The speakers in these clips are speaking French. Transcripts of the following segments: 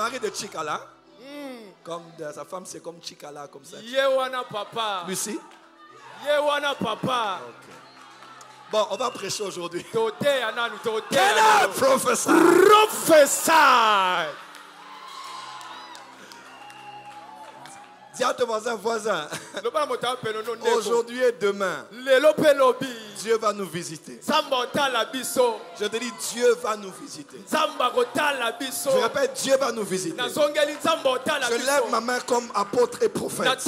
Mari de Chikala. Comme sa femme, c'est comme Chikala, comme ça. Yewana papa. Lucie. Yewana papa. Okay. Bon, on va prêcher aujourd'hui. Can I prophesy? Prophesy. Dis à ton voisin. Aujourd'hui et demain, Dieu va nous visiter. Je te dis, Dieu va nous visiter. Je répète, Dieu va nous visiter. Je lève ma main comme apôtre et prophète. Que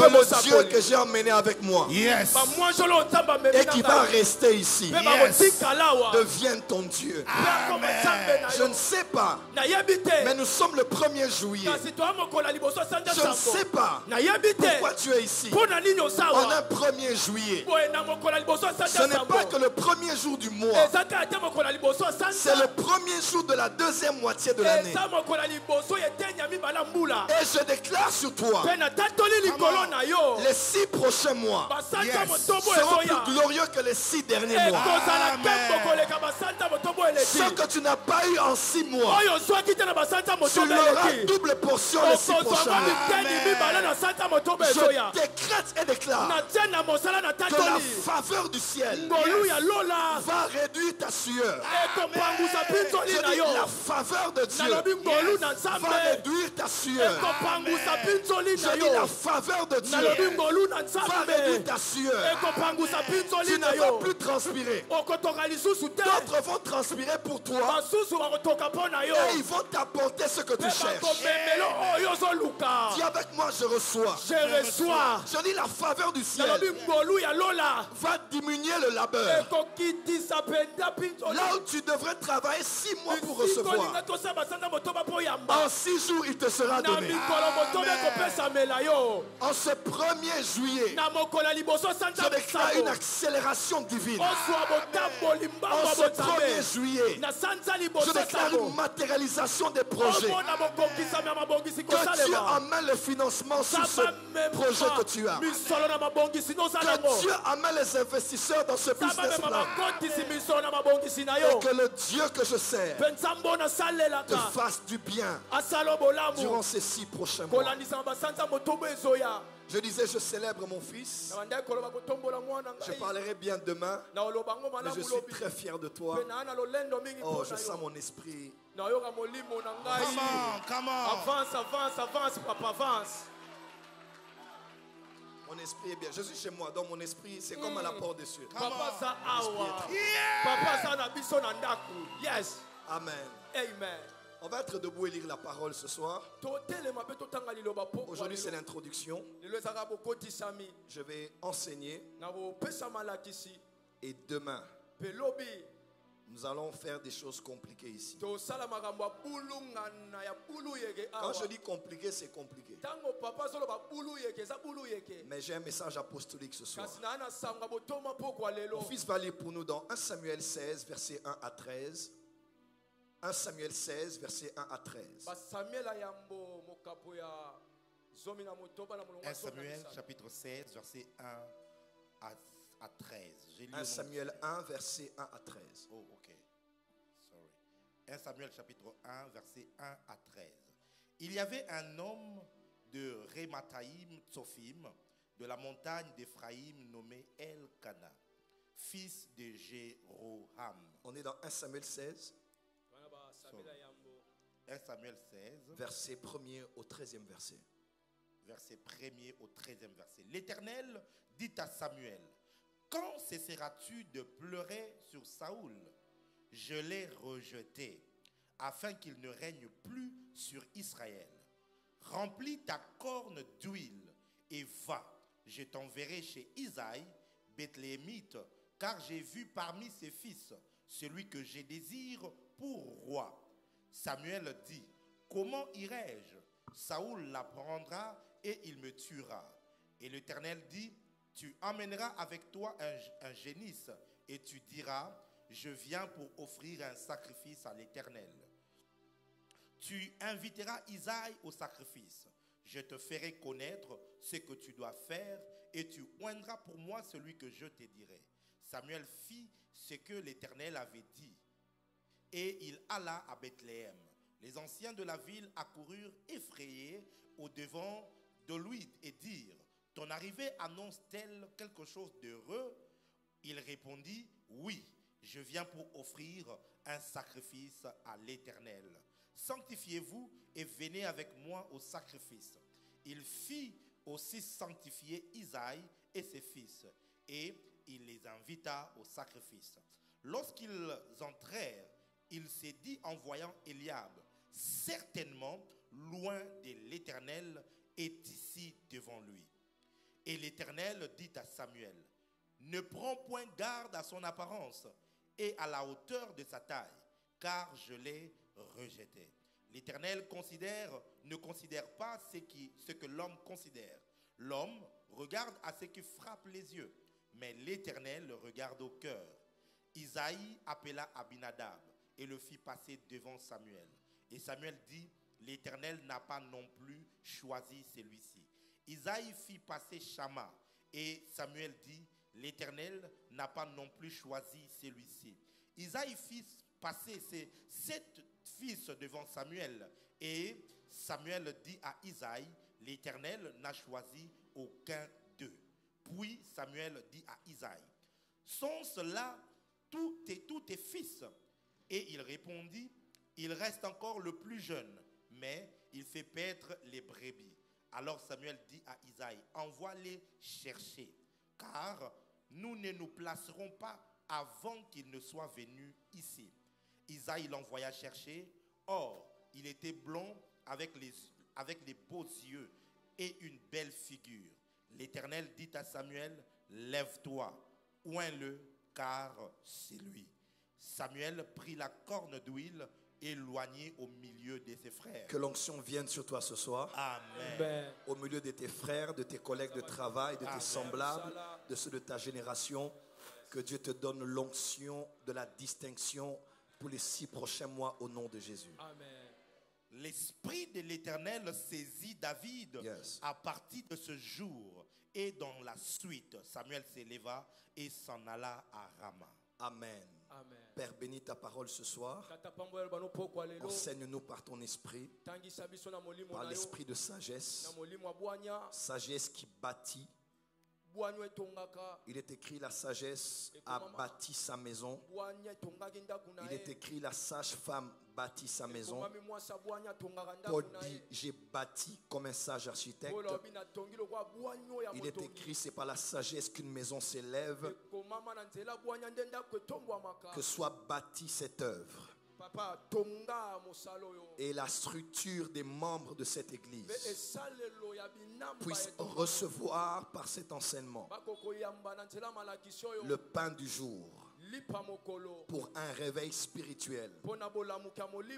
le Dieu que j'ai emmené avec moi, Yes. et qui va rester ici, Yes. devienne ton Dieu. Amen. Je ne sais pas, mais nous sommes le 1er juillet. Je ne sais pas pourquoi tu es ici en un 1er juillet. Ce n'est pas que le premier jour du mois, c'est le premier jour de la deuxième moitié de l'année. Et je déclare sur toi, les 6 prochains mois seront plus glorieux que les 6 derniers mois. Ce que tu n'as pas eu en 6 mois, tu l'auras double portion les 6 prochains mois. Je décrète et déclare que la faveur du ciel va réduire ta sueur. Je dis, la faveur de Dieu va réduire ta sueur. Je dis, la faveur de Dieu va réduire ta sueur. Tu ne vas plus transpirer. D'autres vont transpirer pour toi et ils vont t'apporter ce que tu cherches. Dis avec moi, je reçois. Je dis, la faveur du ciel va diminuer le labeur. Là où tu devrais travailler 6 mois pour recevoir, en 6 jours il te sera donné. En ce 1er juillet, je déclare une accélération divine. En ce 1er juillet, je déclare une matérialisation des projets. Que Dieu amène le financement sur ce projet que tu as. Que Dieu amène les investisseurs dans ce business-là. Et que le Dieu que je sers te fasse du bien durant ces 6 prochains mois. Je disais, je célèbre mon fils. Je parlerai bien demain. Mais je suis très fier de toi. Oh, je sens mon esprit. Come on. Avance, papa, avance. Mon esprit est bien. Je suis chez moi, donc mon esprit, c'est comme à la porte des cieux. Papa, ça awa. Yeah. Papa, ça na biso na ndaku. Yes. Amen. Amen. On va être debout et lire la parole ce soir. Aujourd'hui, c'est l'introduction. Je vais enseigner. Et demain, nous allons faire des choses compliquées ici. Quand je dis compliqué, c'est compliqué. Mais j'ai un message apostolique ce soir. Mon fils va lire pour nous dans 1 Samuel 16, versets 1 à 13. 1 Samuel 16, versets 1 à 13. 1 Samuel chapitre 16, verset 1 à 13. 1 Samuel 1, verset 1 à 13. Oh, ok. Sorry. 1 Samuel chapitre 1, verset 1 à 13. Il y avait un homme de Rémataïm Tsophim, de la montagne d'Éphraïm, nommé Elkana, fils de Jéroham. On est dans 1 Samuel 16. 1 Samuel 16, verset 1er au 13e verset. Verset 1er au 13e verset. L'Éternel dit à Samuel: quand cesseras-tu de pleurer sur Saoul? Je l'ai rejeté, afin qu'il ne règne plus sur Israël. Remplis ta corne d'huile et va. Je t'enverrai chez Isaïe, Bethléemite, car j'ai vu parmi ses fils celui que je désire pour roi. Samuel dit: comment irai-je? Saoul l'apprendra et il me tuera. Et l'Éternel dit: tu emmèneras avec toi un génisse et tu diras: je viens pour offrir un sacrifice à l'Éternel. Tu inviteras Isaïe au sacrifice. Je te ferai connaître ce que tu dois faire et tu oindras pour moi celui que je te dirai. Samuel fit ce que l'Éternel avait dit. Et il alla à Bethléem. Les anciens de la ville accoururent effrayés au-devant de lui et dirent, « Ton arrivée annonce-t-elle quelque chose d'heureux ?» Il répondit, « Oui, je viens pour offrir un sacrifice à l'Éternel. Sanctifiez-vous et venez avec moi au sacrifice. » Il fit aussi sanctifier Isaïe et ses fils, et il les invita au sacrifice. Lorsqu'ils entrèrent, il s'est dit en voyant Eliab, « Certainement, loin de l'Éternel est ici devant lui. » Et l'Éternel dit à Samuel, « Ne prends point garde à son apparence et à la hauteur de sa taille, car je l'ai rejeté. » L'Éternel ne considère pas ce que l'homme considère. L'homme regarde à ce qui frappe les yeux, mais l'Éternel regarde au cœur. Isaïe appela Abinadab et le fit passer devant Samuel. Et Samuel dit, « L'Éternel n'a pas non plus choisi celui-ci. » Isaïe fit passer Shama et Samuel dit, « L'Éternel n'a pas non plus choisi celui-ci. » Isaïe fit passer ses 7 fils devant Samuel et Samuel dit à Isaïe, « L'Éternel n'a choisi aucun d'eux. » Puis Samuel dit à Isaïe, « Sont cela tous tes fils ?» Et il répondit, « Il reste encore le plus jeune, mais il fait paître les brebis. » Alors Samuel dit à Isaïe, « Envoie-les chercher, car nous ne nous placerons pas avant qu'il ne soit venu ici. » Isaïe l'envoya chercher. Or, il était blond avec les beaux yeux et une belle figure. L'Éternel dit à Samuel, « Lève-toi, oins-le, car c'est lui. » Samuel prit la corne d'huile éloigné au milieu de ses frères. Que l'onction vienne sur toi ce soir. Amen. Au milieu de tes frères, de tes collègues de travail, de tes semblables, de ceux de ta génération. Que Dieu te donne l'onction de la distinction pour les 6 prochains mois au nom de Jésus. Amen. L'Esprit de l'Éternel saisit David à partir de ce jour. Et dans la suite, Samuel s'éleva et s'en alla à Rama. Amen. Amen. Père, bénis ta parole ce soir. Enseigne-nous par ton esprit, par l'esprit de sagesse, sagesse qui bâtit. Il est écrit, la sagesse a bâti sa maison. Il est écrit, la sage-femme bâtit sa maison. Paul dit, j'ai bâti comme un sage architecte. Il est écrit, c'est par la sagesse qu'une maison s'élève. Que soit bâtie cette œuvre. Et la structure des membres de cette église puisse recevoir par cet enseignement le pain du jour pour un réveil spirituel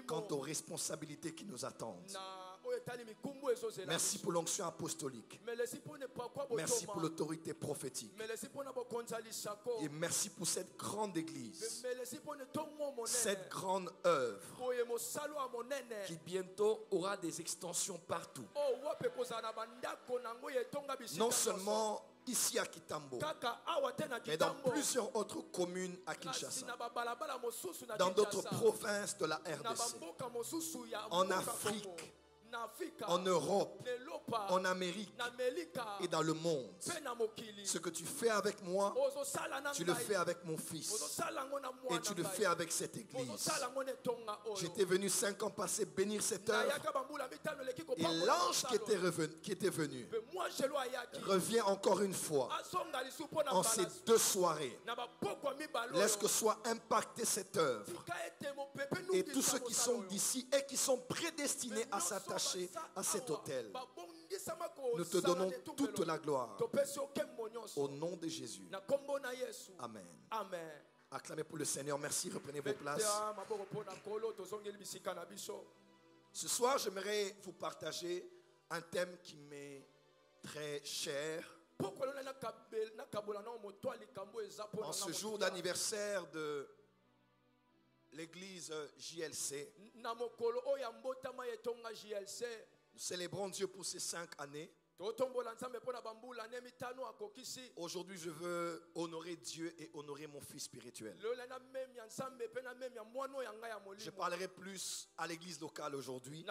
quant aux responsabilités qui nous attendent. Merci pour l'onction apostolique. Merci pour l'autorité prophétique. Et merci pour cette grande église, cette grande œuvre qui bientôt aura des extensions partout. Non seulement ici à Kitambo, mais dans plusieurs autres communes à Kinshasa, dans d'autres provinces de la RDC, en Afrique, en Europe, en Amérique et dans le monde. Ce que tu fais avec moi, tu le fais avec mon fils et tu le fais avec cette église. J'étais venu 5 ans passés bénir cette œuvre et l'ange qui était venu revient encore une fois en ces 2 soirées. Laisse que soit impactée cette œuvre et tous ceux qui sont d'ici et qui sont prédestinés à s'attacher à cet autel. Nous te donnons toute la gloire au nom de Jésus. Amen. Acclamez pour le Seigneur. Merci. Reprenez vos places. Ce soir, j'aimerais vous partager un thème qui m'est très cher. En ce jour d'anniversaire de l'église JLC, nous célébrons Dieu pour ces 5 années. Aujourd'hui, je veux honorer Dieu et honorer mon fils spirituel. Je parlerai plus à l'église locale aujourd'hui,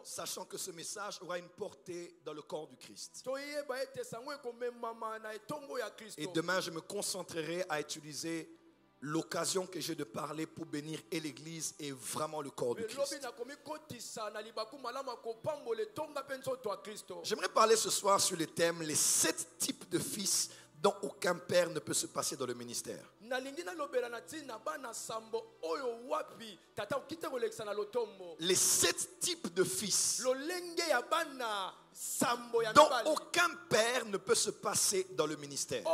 sachant que ce message aura une portée dans le corps du Christ. Et demain, je me concentrerai à utiliser l'occasion que j'ai de parler pour bénir et l'église et vraiment le corps du Christ. J'aimerais parler ce soir sur le thème les 7 types de fils dont aucun père ne peut se passer dans le ministère. Les 7 types de fils dont aucun père ne peut se passer dans le ministère.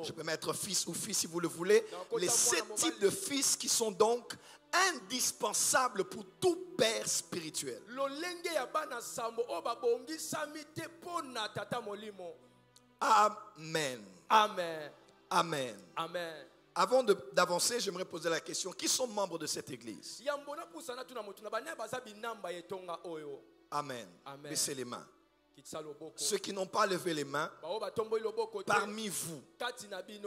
Je peux mettre fils ou fille si vous le voulez. Les 7 types de fils qui sont donc indispensables pour tout père spirituel. Amen. Amen. Amen. Amen. Avant d'avancer, j'aimerais poser la question, qui sont membres de cette église? Amen. Baissez les mains. Ceux qui n'ont pas levé les mains, parmi vous,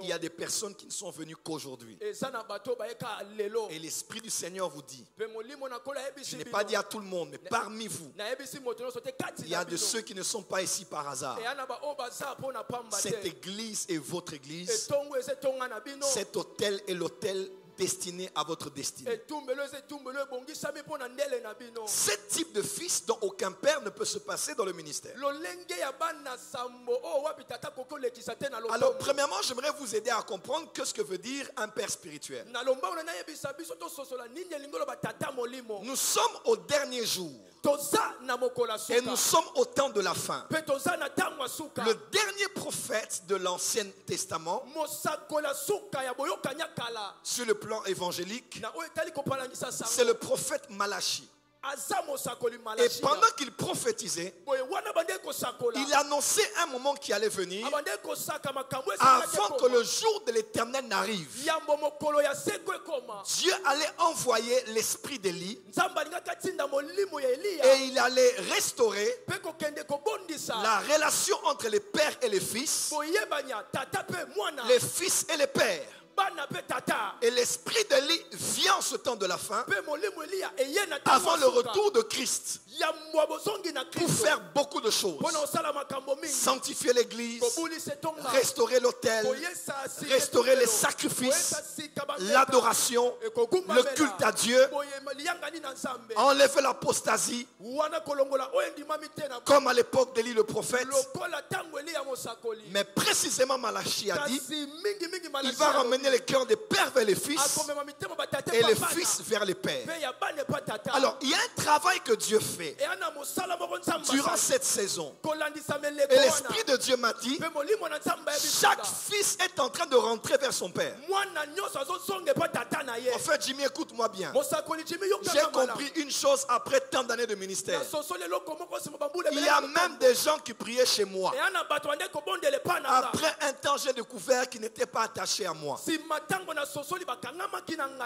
il y a des personnes qui ne sont venues qu'aujourd'hui. Et l'Esprit du Seigneur vous dit, je n'ai pas dit à tout le monde, mais parmi vous, il y a de ceux qui ne sont pas ici par hasard. Cette église est votre église. Cet hôtel est l'hôtel destiné à votre destinée. 7 types de fils dont aucun père ne peut se passer dans le ministère. Alors, premièrement, j'aimerais vous aider à comprendre ce que veut dire un père spirituel. Nous sommes au dernier jour. Et nous sommes au temps de la fin. Le dernier prophète de l'Ancien Testament, sur le plan évangélique, c'est le prophète Malachie. Et pendant qu'il prophétisait, il annonçait un moment qui allait venir avant que le jour de l'Éternel n'arrive. Dieu allait envoyer l'esprit d'Élie et il allait restaurer la relation entre les pères et les fils, les fils et les pères. Et l'esprit d'Élie vient en ce temps de la fin avant le retour de Christ pour faire beaucoup de choses. Sanctifier l'église, restaurer l'autel, restaurer les sacrifices, l'adoration, le culte à Dieu, enlever l'apostasie comme à l'époque d'Élie le prophète. Mais précisément Malachie a dit, il va ramener les cœurs des pères vers les fils et les fils vers les pères. Alors, il y a un travail que Dieu fait durant cette saison. Et l'Esprit de Dieu m'a dit, chaque fils est en train de rentrer vers son père. En fait, Jimmy, écoute-moi bien. J'ai compris une chose après tant d'années de ministère. Il y a même des gens qui priaient chez moi. Après un temps, j'ai découvert qu'ils n'étaient pas attachés à moi.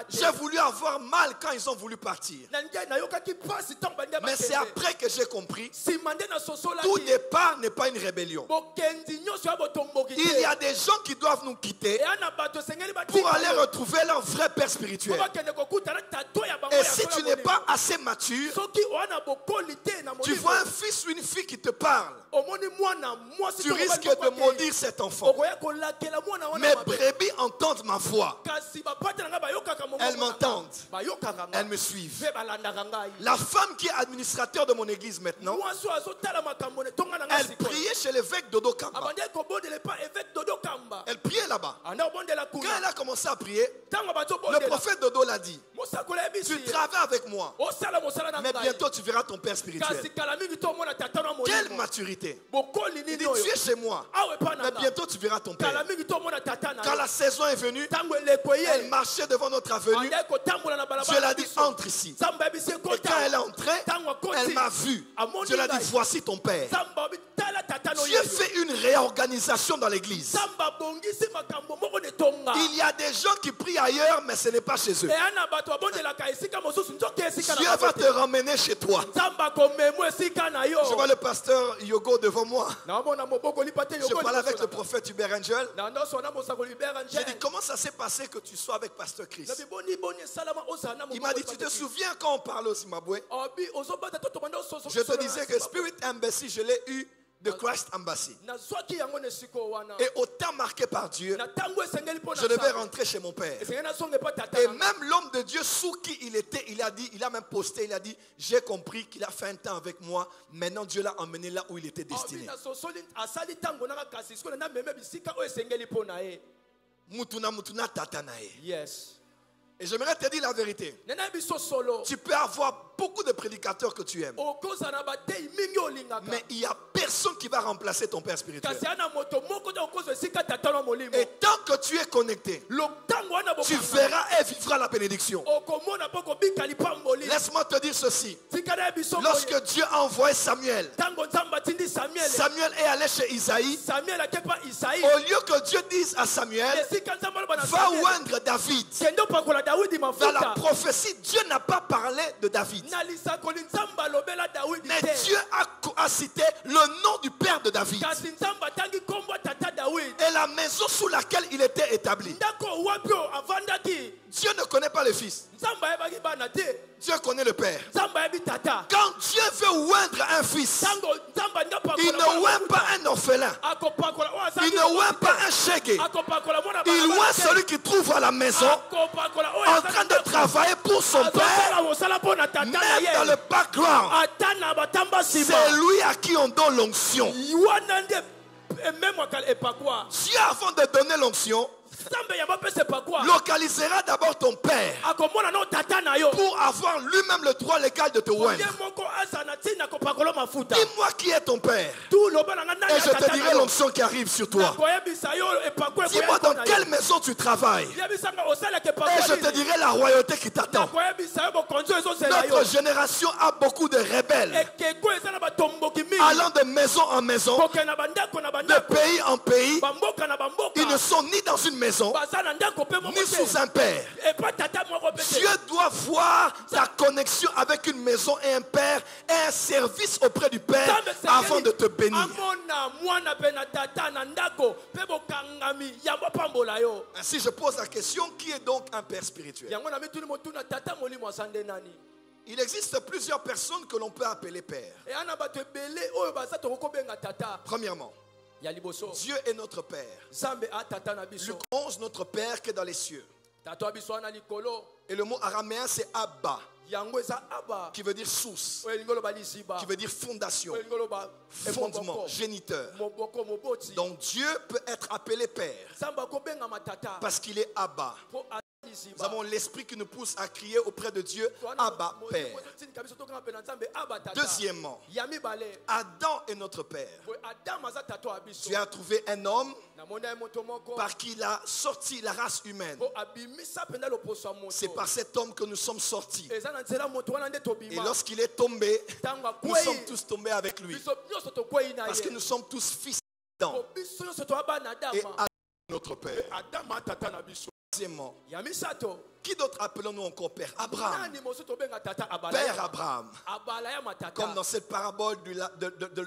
J'ai voulu avoir mal quand ils ont voulu partir. Mais c'est après que j'ai compris, tout départ n'est pas une rébellion. Il y a des gens qui doivent nous quitter pour aller retrouver leur vrai père spirituel. Et si tu n'es pas assez mature, tu vois un fils ou une fille qui te parle, tu risques de maudire cet enfant. Mes brebis entendent ma voix. Elles m'entendent. Elles me suivent. La femme qui est administrateur de mon église maintenant, elle priait chez l'évêque Dodo Kamba. Elle priait là-bas. Quand elle a commencé à prier, le prophète Dodo l'a dit, tu travailles avec moi, mais bientôt tu verras ton père spirituel. Quelle maturité. Il dit, tu es chez moi, mais bientôt tu verras ton père. Quand la saison est venue, elle marchait devant notre avenue. Dieu l'a dit, entre ici. Et quand elle est entrée, elle m'a vu. Dieu l'a dit, voici ton père. Dieu fait une réorganisation dans l'église. Il y a des gens qui prient ailleurs, mais ce n'est pas chez eux. Dieu va te ramener chez toi. Je vois le pasteur Yogo devant moi. Je parlais avec le prophète Hubert Angel. J'ai dit, comment ça s'est passé que tu sois avec pasteur Chris? Il m'a dit, tu te souviens quand on parlait au Zimbabwe? Je te disais que Spirit Embassy, je l'ai eu de Christ Embassy. Et au temps marqué par Dieu, je devais rentrer chez mon père. Et même l'homme de Dieu sous qui il était, il a même posté, il a dit, j'ai compris qu'il a fait un temps avec moi, maintenant Dieu l'a emmené là où il était destiné. Mutuna tatanae. Yes. Et j'aimerais te dire la vérité. Tu peux avoir beaucoup de prédicateurs que tu aimes, mais il n'y a personne qui va remplacer ton père spirituel. Et tant que tu es connecté, tu verras et vivras la bénédiction. Laisse-moi te dire ceci. Lorsque Dieu a envoyé Samuel, Samuel est allé chez Isaïe. Au lieu que Dieu dise à Samuel, va oindre David, dans la prophétie, Dieu n'a pas parlé de David. Mais Dieu a cité le nom du père de David et la maison sous laquelle il était établi. Dieu ne connaît pas le fils. Dieu connaît le père. Quand Dieu veut oindre un fils, il ne oint pas un orphelin. Il ne oint pas un chégué. Il oint celui qui trouve à la maison en train de travailler pour son père. Même dans le background, c'est lui à qui on donne l'onction. Dieu, avant de donner l'onction, localisera d'abord ton père pour avoir lui-même le droit légal de te oindre. Dis-moi qui est ton père et je te dirai l'onction qui arrive sur toi. Dis-moi dans quelle maison tu travailles et je te dirai la royauté qui t'attend. Notre génération a beaucoup de rebelles allant de maison en maison, de pays en pays. Ils ne sont ni dans une maison ni sous un père. Dieu doit voir ta connexion avec une maison et un père et un service auprès du père avant de te bénir. Ainsi je pose la question, qui est donc un père spirituel? Il existe plusieurs personnes que l'on peut appeler père. Premièrement, Dieu est notre Père. Luc 11, notre Père qui est dans les cieux. Et le mot araméen c'est Abba, qui veut dire source, qui veut dire fondation, fondement, géniteur. Donc Dieu peut être appelé Père parce qu'il est Abba. Nous avons l'esprit qui nous pousse à crier auprès de Dieu, Abba, Père. Deuxièmement, Adam est notre Père. Dieu a trouvé un homme par qui il a sorti la race humaine. C'est par cet homme que nous sommes sortis. Et lorsqu'il est tombé, nous sommes tous tombés avec lui. Parce que nous sommes tous fils d'Adam. Et Adam est notre Père. Troisièmement, qui d'autre appelons-nous encore Père? Abraham. Père Abraham. Comme dans cette parabole de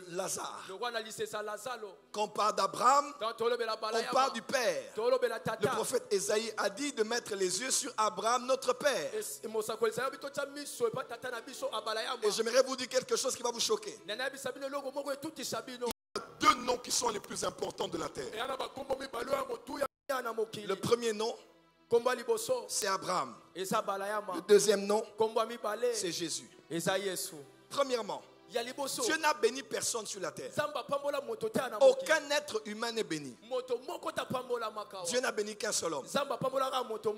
Lazare. Quand on parle d'Abraham, on parle du Père. Le prophète Ésaïe a dit de mettre les yeux sur Abraham, notre Père. Et j'aimerais vous dire quelque chose qui va vous choquer. Il y a deux noms qui sont les plus importants de la terre. Le premier nom, c'est Abraham. Le deuxième nom, c'est Jésus. Premièrement, Dieu n'a béni personne sur la terre. Aucun être humain n'est béni. Dieu n'a béni qu'un seul homme.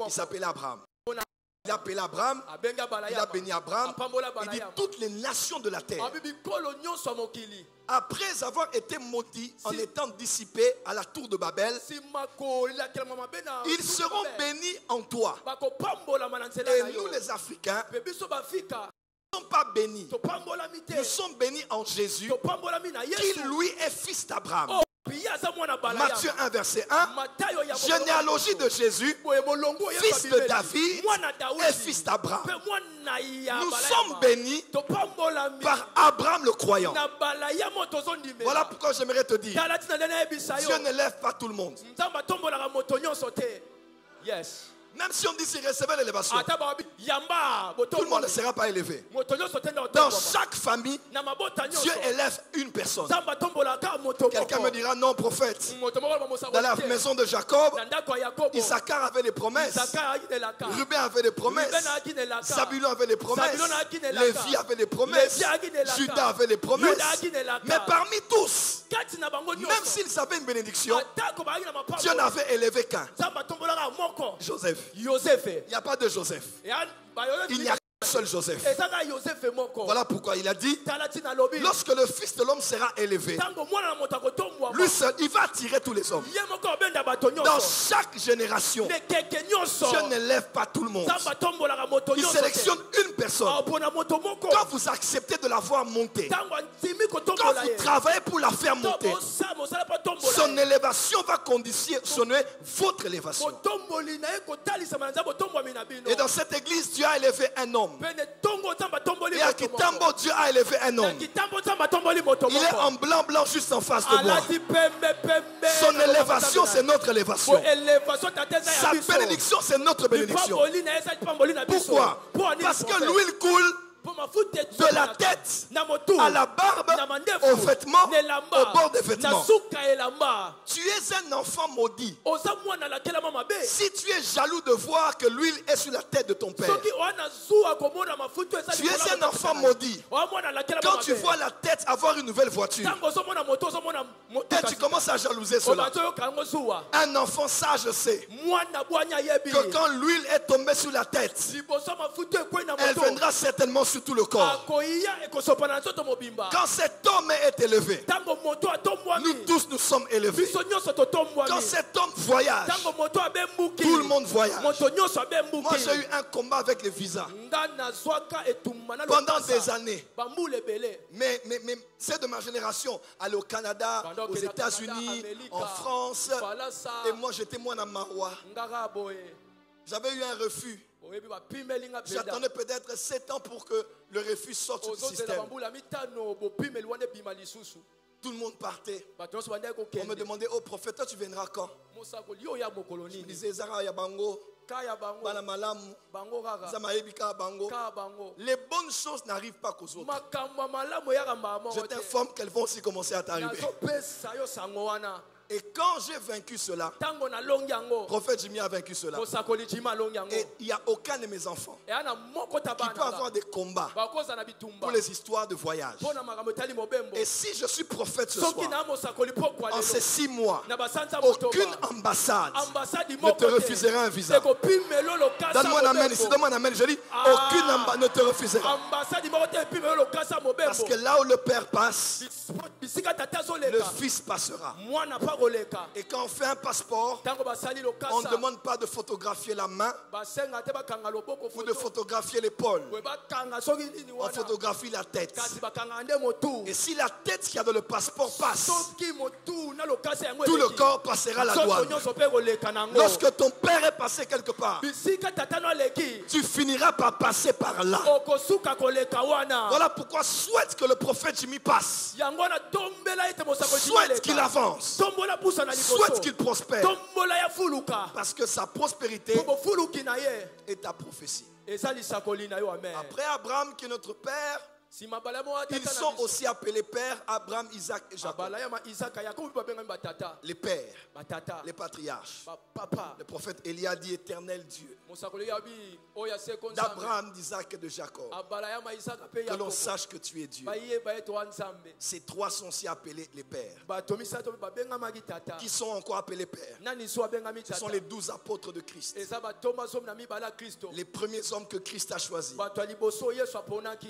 Il s'appelait Abraham. Il a appelé Abraham, il a béni Abraham, il dit toutes les nations de la terre. Après avoir été maudits en étant dissipés à la tour de Babel, ils seront bénis en toi. Et nous les Africains, nous ne sommes pas bénis. Nous sommes bénis en Jésus, qui lui est fils d'Abraham. Matthieu 1, verset 1. Généalogie de Jésus, fils de David et fils d'Abraham. Nous sommes bénis par Abraham le croyant. Voilà pourquoi j'aimerais te dire, Dieu ne lève pas tout le monde. Yes. Même si on dit qu'il recevait l'élévation, tout le monde ne sera pas élevé. Dans chaque famille, Dieu élève une personne. Quelqu'un me dira, non, prophète. Dans la maison de Jacob, Issachar avait des promesses. Ruben avait des promesses. Zabulon avait des promesses. Lévi avait des promesses. Judas avait des promesses. Mais parmi tous, même s'ils avaient une bénédiction, Dieu n'avait élevé qu'un. Joseph. Il n'y a pas de Joseph. Il n'y a qu'un seul Joseph. Voilà pourquoi il a dit, lorsque le Fils de l'homme sera élevé, lui seul, il va attirer tous les hommes. Dans chaque génération, Dieu ne lève pas tout le monde. Il sélectionne une personne. Quand vous acceptez de la voir monter, quand vous travaillez pour la faire monter, son élévation va conditionner votre élévation. Et dans cette église, Dieu a élevé un homme. Et à Kitambo, Dieu a élevé un homme. Il est en blanc juste en face de moi. Son élévation, c'est notre élévation. Sa bénédiction, c'est notre bénédiction. Pourquoi? Parce que l'huile coule de la tête à la barbe, aux vêtements, au bord des vêtements. Tu es un enfant maudit si tu es jaloux de voir que l'huile est sur la tête de ton père. Tu es un enfant maudit quand tu vois la tête avoir une nouvelle voiture et tu commences à jalouser cela. Un enfant sage sait que quand l'huile est tombée sur la tête, elle viendra certainement sur tout le corps. Quand cet homme est élevé, nous tous nous sommes élevés. Quand cet homme voyage, tout le monde voyage. Moi j'ai eu un combat avec les visas pendant des années. Mais c'est de ma génération, aller au Canada, aux États-Unis, en France. Et moi j'étais moi à Marois. J'avais eu un refus. J'attendais peut-être 7 ans pour que le refus sorte du système. Tout le monde partait. On me demandait, oh prophète, toi tu viendras quand? Je me disais, Zara Yabango, Banamalam, Zamaebika Bango. Les bonnes choses n'arrivent pas qu'aux autres. Je t'informe qu'elles vont aussi commencer à t'arriver. Et quand j'ai vaincu cela, prophète Jimmy a vaincu cela. Et il n'y a aucun de mes enfants qui peut avoir des combats pour les histoires de voyage. Et si je suis prophète ce soir, en ces 6 mois, aucune ambassade ne te refusera un visa. Donne-moi un amen ici, donne-moi un amen. Je dis, aucune ambassade ne te refusera. Parce que là où le père passe, le fils passera. Et quand on fait un passeport, on ne demande pas de photographier la main ou de photographier l'épaule. On photographie la tête. Et si la tête qui a dans le passeport passe, tout le corps passera la douane. Lorsque ton père est passé quelque part, tu finiras par passer par là. Voilà pourquoi souhaite que le prophète Jimmy passe. Souhaite qu'il avance. Souhaite qu'il prospère. Parce que sa prospérité est ta prophétie. Après Abraham qui est notre père, ils sont aussi appelés pères, Abraham, Isaac et Jacob. Les pères, les patriarches. Le prophète Élie a dit éternel Dieu d'Abraham, d'Isaac et de Jacob. Que l'on sache que tu es Dieu. Ces trois sont aussi appelés les pères. Qui sont encore appelés pères? Ce sont les 12 apôtres de Christ. Les premiers hommes que Christ a choisis.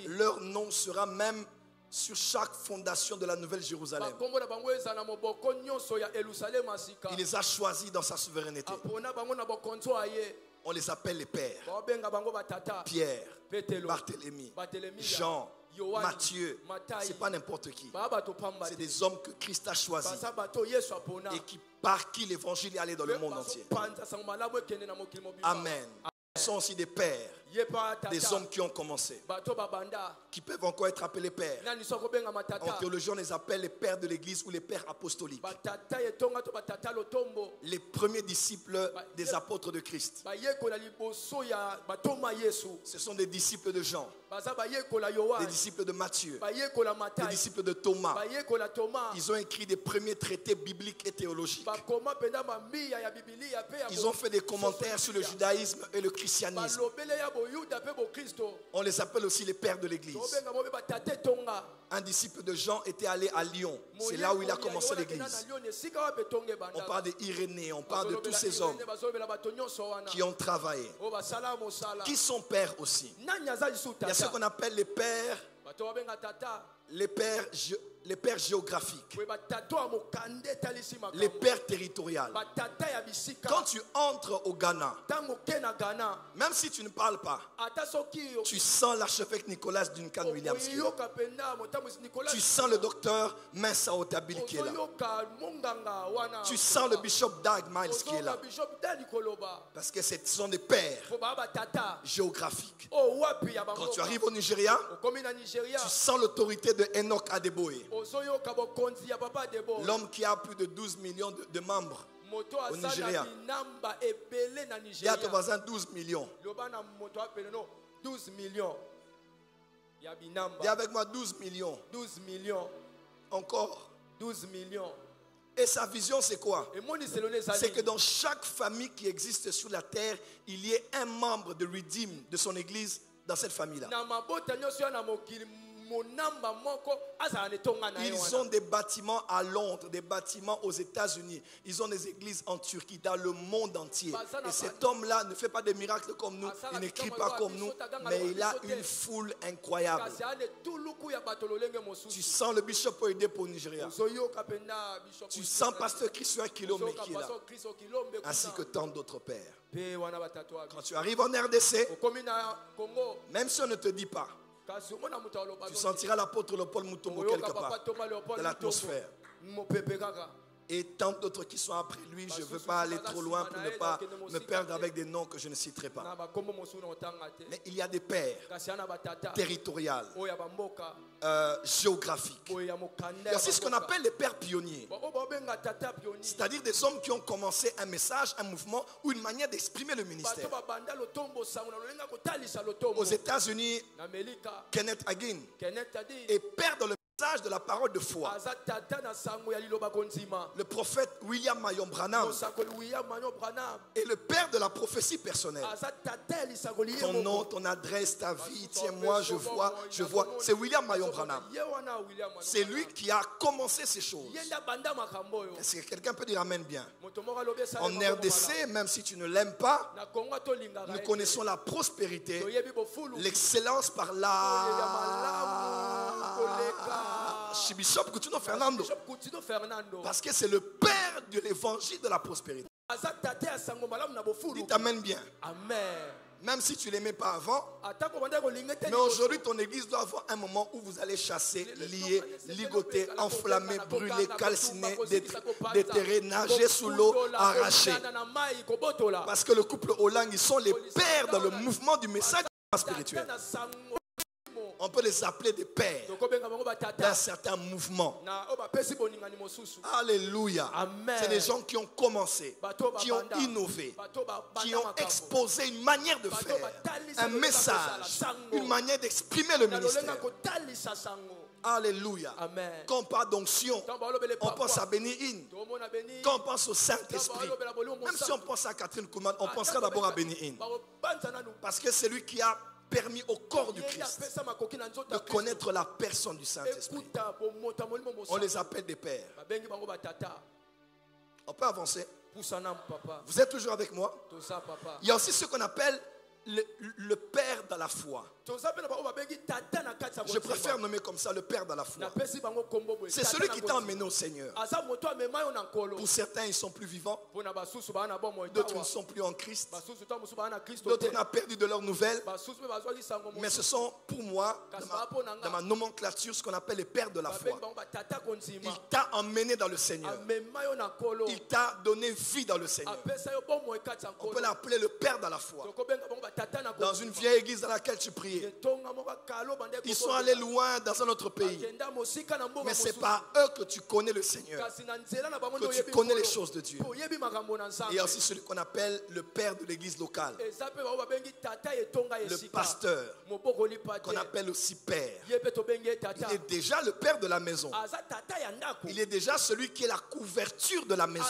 Leur nom sera même sur chaque fondation de la Nouvelle Jérusalem. Il les a choisis dans sa souveraineté. On les appelle les pères. Pierre, Barthélemy, Jean, Matthieu, ce n'est pas n'importe qui. C'est des hommes que Christ a choisis et par qui l'évangile est allé dans le monde entier. Amen. Ce sont aussi des pères, des hommes qui ont commencé, qui peuvent encore être appelés pères. En théologie, on les appelle les pères de l'église ou les pères apostoliques. Les premiers disciples des apôtres de Christ. Ce sont des disciples de Jean, des disciples de Matthieu, des disciples de Thomas. Ils ont écrit des premiers traités bibliques et théologiques. Ils ont fait des commentaires sur le judaïsme et le christianisme. On les appelle aussi les pères de l'église. Un disciple de Jean était allé à Lyon. C'est là où il a commencé l'église. On parle d'Irénée, on parle de tous ces hommes qui ont travaillé, qui sont pères aussi. Il y a ce qu'on appelle les pères géographiques, les pères territoriales. Quand tu entres au Ghana, même si tu ne parles pas, tu sens l'archevêque Nicolas Duncan Williams qui est là. Tu sens le docteur Mensa Otabil qui est là. Tu sens le bishop Dag Miles qui est là. Parce que ce sont des pères géographiques. Quand tu arrives au Nigeria, tu sens l'autorité de Enoch Adeboye, l'homme qui a plus de 12 millions de membres au Nigeria. Il y a ton voisin 12 millions. 12 millions. Dis avec moi 12 millions. 12 millions. Encore 12 millions. Et sa vision c'est quoi? C'est que dans chaque famille qui existe sur la terre, il y ait un membre de Redeem de son église dans cette famille-là. Ils ont des bâtiments à Londres, des bâtiments aux États-Unis. Ils ont des églises en Turquie, dans le monde entier. Et cet homme-là ne fait pas des miracles comme nous, il n'écrit pas comme nous, mais il a une foule incroyable. Tu sens le bishop Oede pour le Nigeria. Tu sens pasteur Christian Kilomé qui est là, ainsi que tant d'autres pères. Quand tu arrives en RDC, même si on ne te dit pas, tu sentiras l'apôtre Paul Mutombo quelque part de l'atmosphère. Et tant d'autres qui sont après lui. Je ne veux pas aller trop loin pour ne pas me perdre avec des noms que je ne citerai pas. Mais il y a des pères territoriales, géographiques. Il y a aussi ce qu'on appelle les pères pionniers. C'est-à-dire des hommes qui ont commencé un message, un mouvement ou une manière d'exprimer le ministère. Aux États-Unis, Kenneth Hagin est père dans le message de la parole de foi. Le prophète William Marion Branham est le père de la prophétie personnelle. Ton nom, ton adresse, ta vie, tiens-moi, je vois. C'est William Marion Branham. C'est lui qui a commencé ces choses. Est-ce que quelqu'un peut dire amen bien? En RDC, même si tu ne l'aimes pas, nous connaissons la prospérité, l'excellence par Bishop Coutinho Fernando. Parce que c'est le père de l'évangile de la prospérité. Dites amen bien. Amen. Même si tu ne l'aimais pas avant, mais aujourd'hui ton église doit avoir un moment où vous allez chasser, lier, ligoter, enflammer, brûler, calciner, déterrer, nager sous l'eau, arracher. Parce que le couple Olang, ils sont les pères dans le mouvement du message spirituel. On peut les appeler des pères d'un certain mouvement. Alléluia. C'est des gens qui ont commencé, qui ont innové, qui ont exposé une manière de faire, un message, une manière d'exprimer le ministère. Alléluia. Amen. Quand on parle d'onction, on pense à Béni-In. Quand on pense au Saint-Esprit, même si on pense à Catherine Kouman, on pensera d'abord à Béni-In. Parce que c'est lui qui a permis au corps du Christ de connaître la personne du Saint-Esprit. On les appelle des pères. On peut avancer. Vous êtes toujours avec moi? Il y a aussi ce qu'on appelle le père dans la foi. Je préfère nommer comme ça le père dans la foi. C'est celui qui t'a emmené au Seigneur. Pour certains, ils sont plus vivants. D'autres ne sont plus en Christ. D'autres on a perdu de leurs nouvelles. Mais ce sont pour moi, dans ma nomenclature, ce qu'on appelle les pères de la foi. Il t'a emmené dans le Seigneur. Il t'a donné vie dans le Seigneur. On peut l'appeler le père dans la foi. Dans une vieille église dans laquelle tu priais, ils sont allés loin dans un autre pays. Mais c'est par eux que tu connais le Seigneur, que tu connais les choses de Dieu. Il y a aussi celui qu'on appelle le père de l'église locale, le pasteur, qu'on appelle aussi père. Il est déjà le père de la maison. Il est déjà celui qui est la couverture de la maison.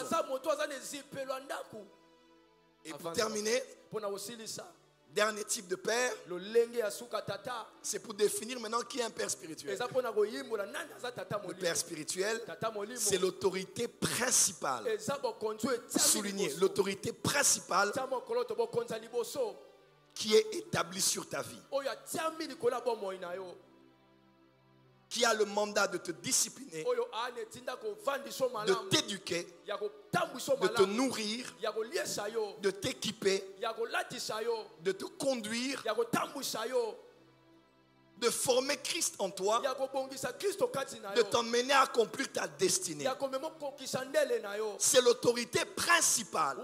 Et pour terminer, dernier type de père, c'est pour définir maintenant qui est un père spirituel. Le père spirituel, c'est l'autorité principale. Souligné, l'autorité principale qui est établie sur ta vie, qui a le mandat de te discipliner, de t'éduquer, de te nourrir, de t'équiper, de te conduire, de former Christ en toi, de t'emmener à accomplir ta destinée. C'est l'autorité principale.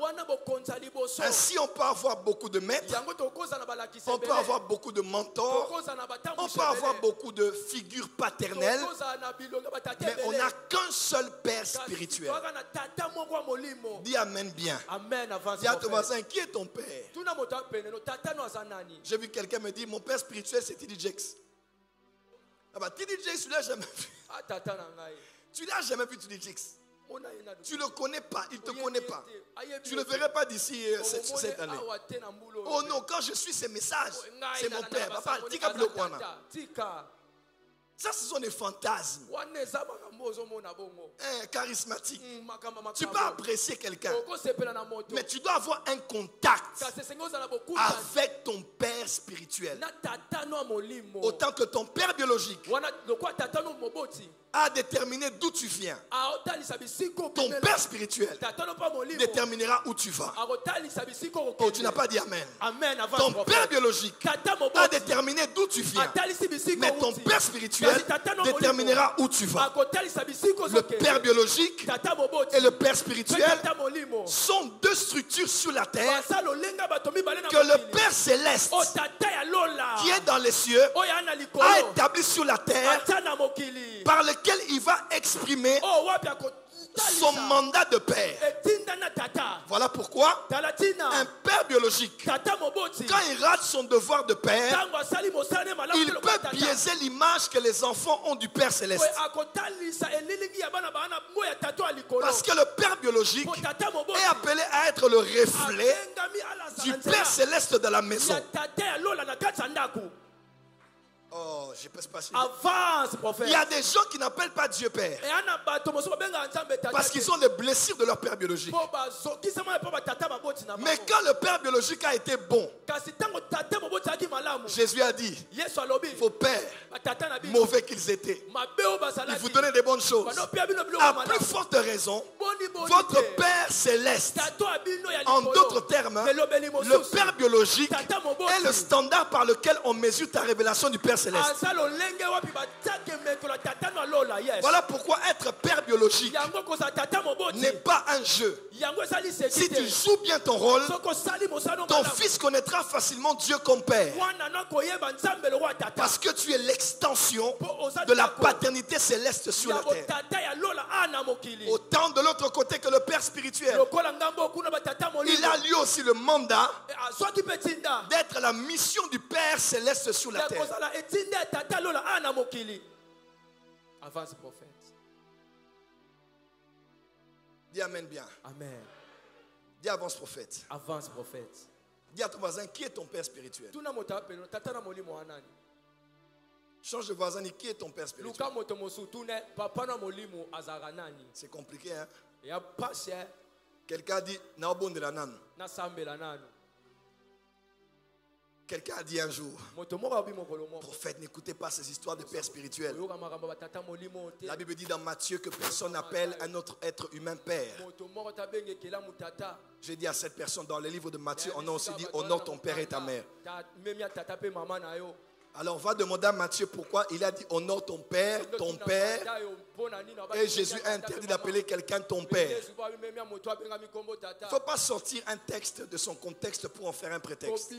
Ainsi, on peut avoir beaucoup de maîtres, on peut avoir beaucoup de mentors, on peut avoir beaucoup de figures paternelles, mais on n'a qu'un seul père spirituel. Dis Amen bien. Dis à ton voisin, qui est ton père? J'ai vu quelqu'un me dire, mon père spirituel c'est T.D. Jakes. Ah bah T.D. Jakes, tu l'as jamais vu. Tu l'as jamais vu, T.D. Jakes. Tu ne le connais pas, il ne te connaît pas. Tu ne le verrais pas d'ici cette année. Oh non, quand je suis ces messages, c'est mon père. Papa, tika blokwana. Ça, ce sont des fantasmes. Charismatiques. Tu peux apprécier quelqu'un, mais tu dois avoir un contact avec ton père spirituel. Autant que ton père biologique a déterminé d'où tu viens, ton père spirituel déterminera où tu vas. Oh, tu n'as pas dit Amen. Ton père biologique a déterminé d'où tu viens, mais ton père spirituel déterminera où tu vas. Le père biologique et le père spirituel sont deux structures sur la terre que le Père céleste qui est dans les cieux a établi sur la terre, par lequel il va exprimer son mandat de père. Voilà pourquoi un père biologique, quand il rate son devoir de père, il peut biaiser l'image que les enfants ont du Père céleste. Parce que le père biologique est appelé à être le reflet du Père céleste de la maison. Oh, je peux se passer. Avance, prophète. Il y a des gens qui n'appellent pas Dieu Père parce qu'ils ont des blessures de leur père biologique. Mais quand le père biologique a été bon, Jésus a dit, vos pères, mauvais qu'ils étaient, ils vous donnaient des bonnes choses. À plus forte raison, votre Père céleste, en d'autres termes, le père biologique est le standard par lequel on mesure ta révélation du Père céleste. Voilà pourquoi être père biologique n'est pas un jeu. Si tu joues bien ton rôle, ton fils connaîtra facilement Dieu comme père, parce que tu es l'extension de la paternité céleste sur la terre. Autant de l'autre côté que le père spirituel, il a lui aussi le mandat d'être la mission du Père céleste sur la terre. Avance, prophète. Dis Amen bien. Amen. Dis avance, prophète. Avance, prophète. Dis à ton voisin, qui est ton père spirituel? Change de voisin, qui est ton père spirituel? C'est compliqué, hein? Quelqu'un dit, Naobon de la nan. Quelqu'un a dit un jour, prophète, n'écoutez pas ces histoires de père spirituel. La Bible dit dans Matthieu que personne n'appelle un autre être humain père. J'ai dit à cette personne dans le livre de Matthieu, on a aussi dit honore ton père et ta mère. Alors on va demander à Matthieu pourquoi il a dit honore ton père, et Jésus a interdit d'appeler quelqu'un ton père. Il ne faut pas sortir un texte de son contexte pour en faire un prétexte. Tu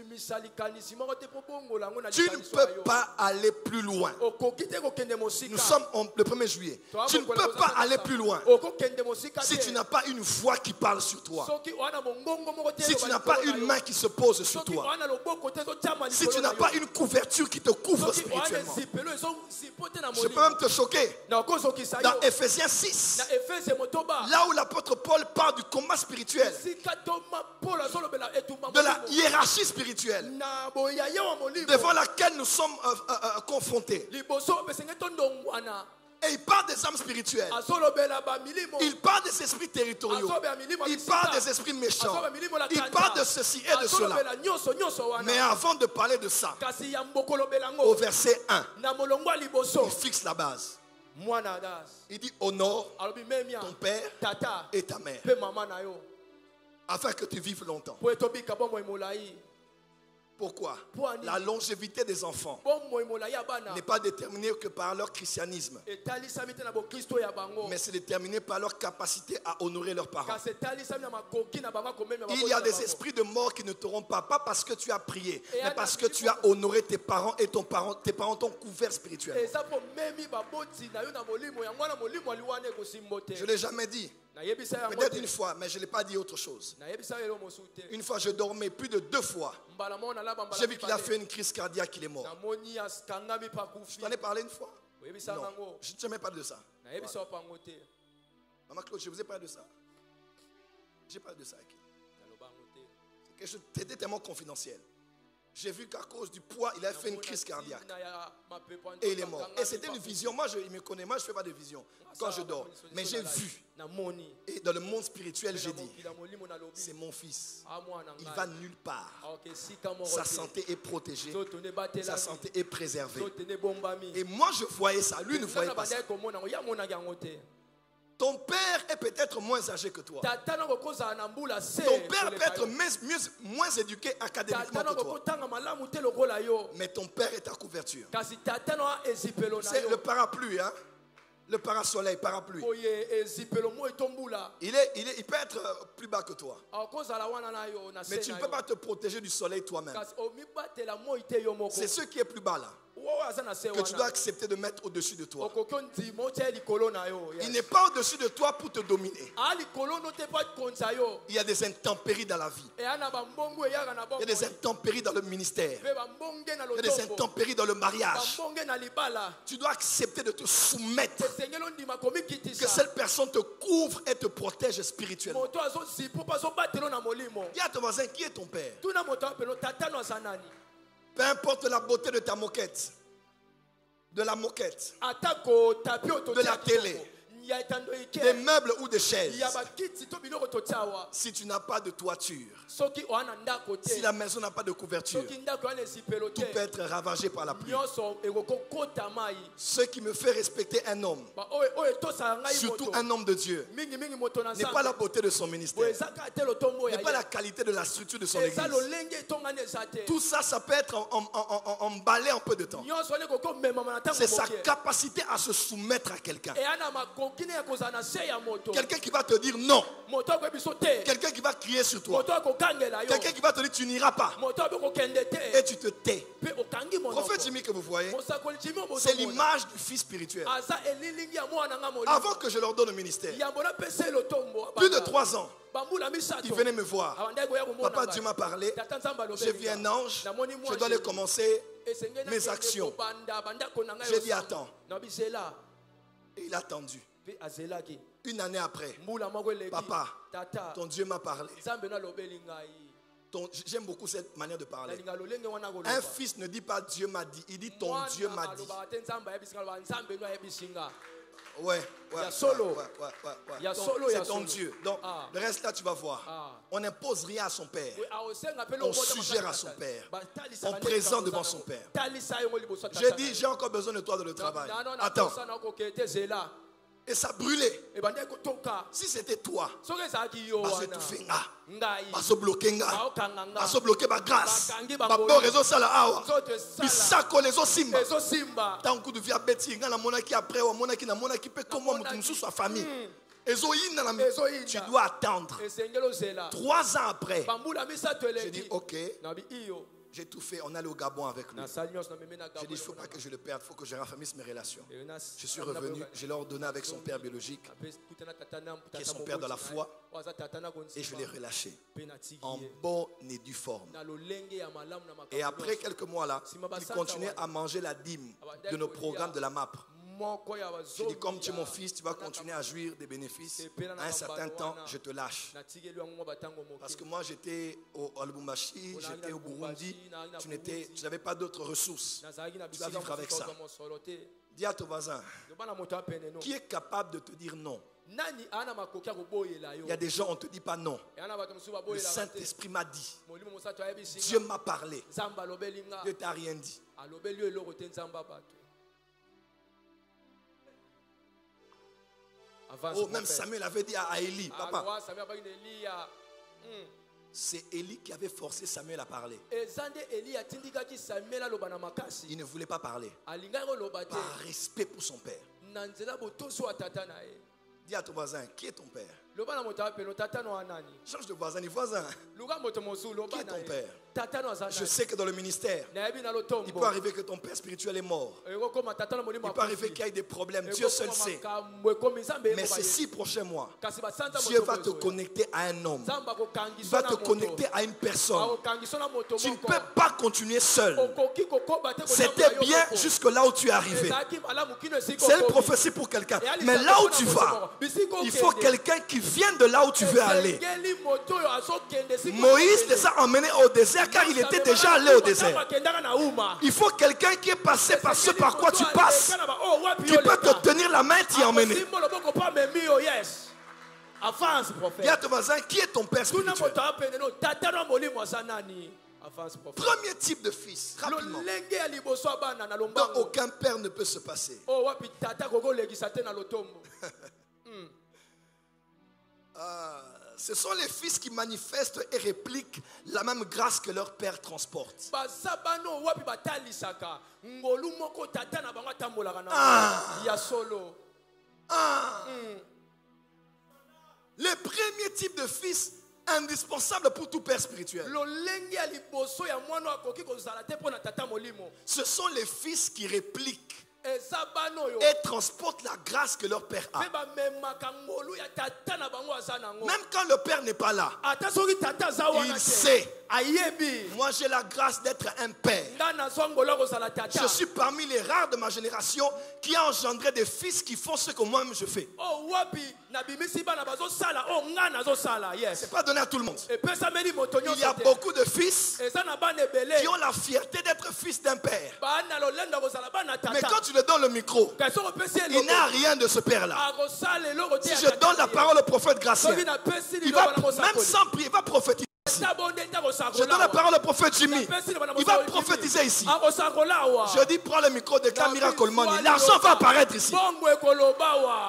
ne peux pas aller plus loin. Nous sommes le 1er juillet. Tu ne peux pas aller plus loin si tu n'as pas une voix qui parle sur toi. Si tu n'as pas une main qui se pose sur toi. Si tu n'as pas une couverture qui te couvre spirituellement. Je peux même te choquer. Dans Ephésiens 6, là où l'apôtre Paul parle du combat spirituel, de la hiérarchie spirituelle devant laquelle nous sommes confrontés. Et il parle des âmes spirituelles. Il parle des esprits territoriaux. Il parle des esprits méchants. Il parle de ceci et de cela. Mais avant de parler de ça, au verset 1, il fixe la base. Il dit honore ton père et ta mère afin que tu vives longtemps. Pourquoi? La longévité des enfants n'est pas déterminée que par leur christianisme, mais c'est déterminé par leur capacité à honorer leurs parents. Il y a des esprits de mort qui ne t'auront pas parce que tu as prié, mais parce que tu as honoré tes parents et tes parents t'ont couvert spirituellement. Je ne l'ai jamais dit. Peut-être une fois, mais je ne l'ai pas dit autre chose. Une fois, je dormais plus de 2 fois. J'ai vu qu'il a fait une crise cardiaque, il est mort. Je t'en ai parlé une fois? Non, je ne t'ai jamais parlé de ça. Maman Claude, je vous ai parlé de ça. J'ai parlé de ça. C'était tellement confidentiel. J'ai vu qu'à cause du poids, il a fait une crise cardiaque. Et il est mort. Et c'était une vision. Moi, il me connaît. Moi, je ne fais pas de vision quand je dors. Mais j'ai vu. Et dans le monde spirituel, j'ai dit, c'est mon fils. Il va nulle part. Sa santé est protégée. Sa santé est préservée. Et moi, je voyais ça. Lui ne voyait pas ça. Ton père est peut-être moins âgé que toi. Ton père peut être moins éduqué académiquement que toi. Mais ton père est ta couverture. C'est le parapluie, hein? Le parasoleil, parapluie. Il peut être plus bas que toi. Mais tu ne peux pas te protéger du soleil toi-même. C'est ce qui est plus bas là que tu dois accepter de mettre au-dessus de toi. Il n'est pas au-dessus de toi pour te dominer. Il y a des intempéries dans la vie. Il y a des intempéries dans le ministère. Il y a des intempéries dans le mariage. Tu dois accepter de te soumettre. Que cette personne te couvre et te protège spirituellement. Dis à ton voisin, qui est ton père? Peu importe la beauté de ta moquette, de la moquette, de la télé, des meubles ou des chaises. Si tu n'as pas de toiture, si la maison n'a pas de couverture, tout peut être ravagé par la pluie. Ce qui me fait respecter un homme, surtout un homme de Dieu, n'est pas la beauté de son ministère, n'est pas la qualité de la structure de son église. Tout ça, ça peut être emballé en peu de temps. C'est sa capacité à se soumettre à quelqu'un. Quelqu'un qui va te dire non. Quelqu'un qui va crier sur toi. Quelqu'un qui va te dire tu n'iras pas. Et tu te tais. Prophète Jimmy que vous voyez, c'est l'image du fils spirituel. Avant que je leur donne le ministère, plus de 3 ans, il venait me voir. Papa, Dieu m'a parlé. J'ai vu un ange. Je dois aller commencer mes actions. J'ai dit attends. Et il a attendu. Une année après, papa, ton Dieu m'a parlé. J'aime beaucoup cette manière de parler. Un fils ne dit pas Dieu m'a dit, il dit ton Dieu m'a dit. Ouais. Il y a solo. Il y a solo. C'est ton Dieu. Donc, le reste là, tu vas voir. On n'impose rien à son père. On suggère à son père. On présente devant son père. J'ai dit, j'ai encore besoin de toi dans le travail. Attends. Et ça brûlait. Si c'était toi, vas tout fait vas bloquer vas bloquer ma grâce. Babor réseau ça là awa. Bisako les simba. Tant que tu viens bêtir, ngana monaki après ou monaki na monaki peut comment mutu sous famille. Tu dois attendre. 3 ans après, j'ai dit ok. J'ai tout fait, on allait au Gabon avec lui. J'ai dit, il ne faut pas que je le perde, il faut que je raffermisse mes relations. Je suis revenu, je l'ai ordonné avec son père biologique, qui est son père de la foi, et je l'ai relâché en bonne et due forme. Et après quelques mois là, il continuait à manger la dîme de nos programmes de la MAP. Je dis, comme tu es mon fils, tu vas continuer à jouir des bénéfices. À un certain temps, je te lâche. Parce que moi, j'étais au Lubumbashi, j'étais au Burundi. Tu n'avais pas d'autres ressources. Tu vas vivre avec ça. Dis à ton voisin, qui est capable de te dire non? Il y a des gens, on ne te dit pas non. Le Saint-Esprit m'a dit. Dieu m'a parlé. Dieu t'a rien dit. Oh, même Samuel avait dit à Élie, papa. C'est Élie qui avait forcé Samuel à parler. Il ne voulait pas parler. Par respect pour son père. Dis à ton voisin, qui est ton père? Change de voisin, dis voisin. Qui est ton père? Je sais que dans le ministère, il peut arriver que ton père spirituel est mort. Il peut arriver qu'il y ait des problèmes. Dieu seul sait. Mais ces 6 prochains mois, Dieu va te connecter à un homme. Il va te connecter à une personne. Tu ne peux pas continuer seul. C'était bien jusque là où tu es arrivé. C'est une prophétie pour quelqu'un. Mais là où tu vas, il faut quelqu'un qui vienne de là où tu veux aller. Moïse les a emmenés au désert car il était déjà allé au désert. Il faut quelqu'un qui est passé par ce par quoi tu passes, qui peut te tenir la main et t'y emmener. Dis à ton voisin, qui est ton père spirituel? Premier type de fils, rapidement, dont aucun père ne peut se passer. Ce sont les fils qui manifestent et répliquent la même grâce que leur père transporte. Le premier type de fils indispensable pour tout père spirituel, ce sont les fils qui répliquent et transportent la grâce que leur père a. Même quand le père n'est pas là, il sait. Moi j'ai la grâce d'être un père. Je suis parmi les rares de ma génération qui a engendré des fils qui font ce que moi-même je fais. C'est pas donné à tout le monde. Il y a beaucoup de fils qui ont la fierté d'être fils d'un père. Mais quand tu lui donnes le micro, il n'a rien de ce père-là. Si je donne la parole au prophète Gracien, il va, même sans prier, il va prophétiser. Je donne la parole au prophète Jimmy, il va prophétiser ici. Je dis, prends le micro, déclare Miracle Money. L'argent va apparaître ici.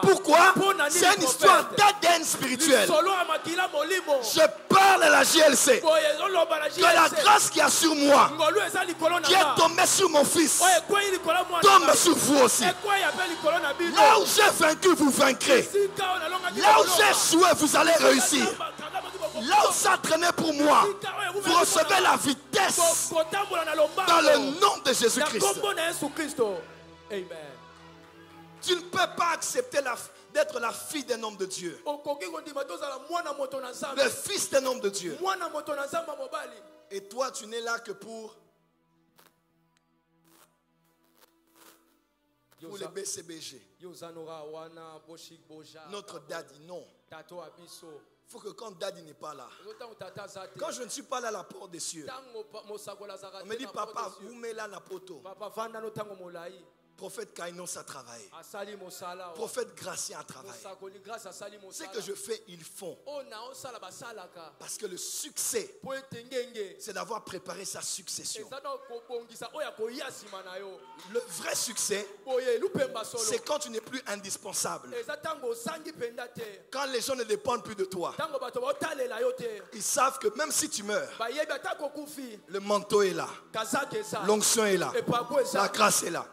Pourquoi? C'est une histoire d'ADN spirituel. Je parle à la GLC que la grâce qui est sur moi, qui est tombée sur mon fils, tombe sur vous aussi. Là où j'ai vaincu, vous vaincrez. Là où j'ai échoué, vous allez réussir. Là où ça traînait pour moi, vous recevez la vitesse dans le nom de Jésus-Christ. Amen. Tu ne peux pas accepter d'être la fille d'un homme de Dieu, le fils d'un homme de Dieu. Et toi, tu n'es là que pour les BCBG. Notre daddy, non. Il faut que quand daddy n'est pas là, quand je ne suis pas là à la porte des cieux, on me dit papa, vous mettez là la poto. Prophète Kainos a travaillé. Prophète Gracien a travaillé. Ce que je fais, ils font. Parce que le succès, c'est d'avoir préparé sa succession. Le vrai succès, c'est quand tu n'es plus indispensable. Quand les gens ne dépendent plus de toi. Ils savent que même si tu meurs, le manteau est là. L'onction est là. La grâce est là.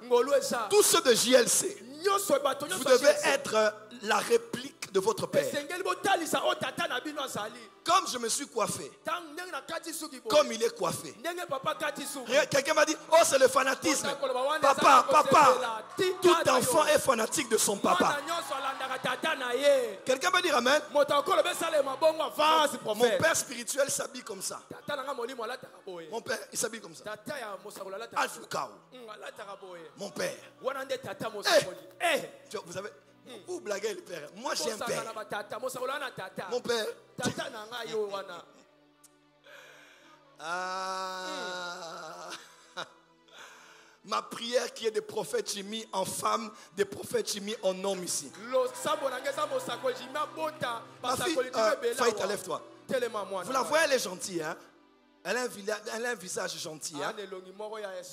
Tous ceux de JLC, vous devez être la réplique de votre père. Comme je me suis coiffé, comme il est coiffé. Quelqu'un m'a dit, oh c'est le fanatisme. Papa, tout enfant est fanatique de son papa. Quelqu'un va dire amen. Mon père spirituel s'habille comme ça. Mon père, il s'habille comme ça. Alfoukaou. Mon père. Vous savez, vous blaguez le père. Moi j'ai un père. Mon père. Ma prière qui est des prophètes j'ai mis en femme, des prophètes j'ai mis en homme ici. Ma fille, Faïta, lève-toi. Vous la voyez, elle est gentille, hein? Elle a un visage gentil. Hein?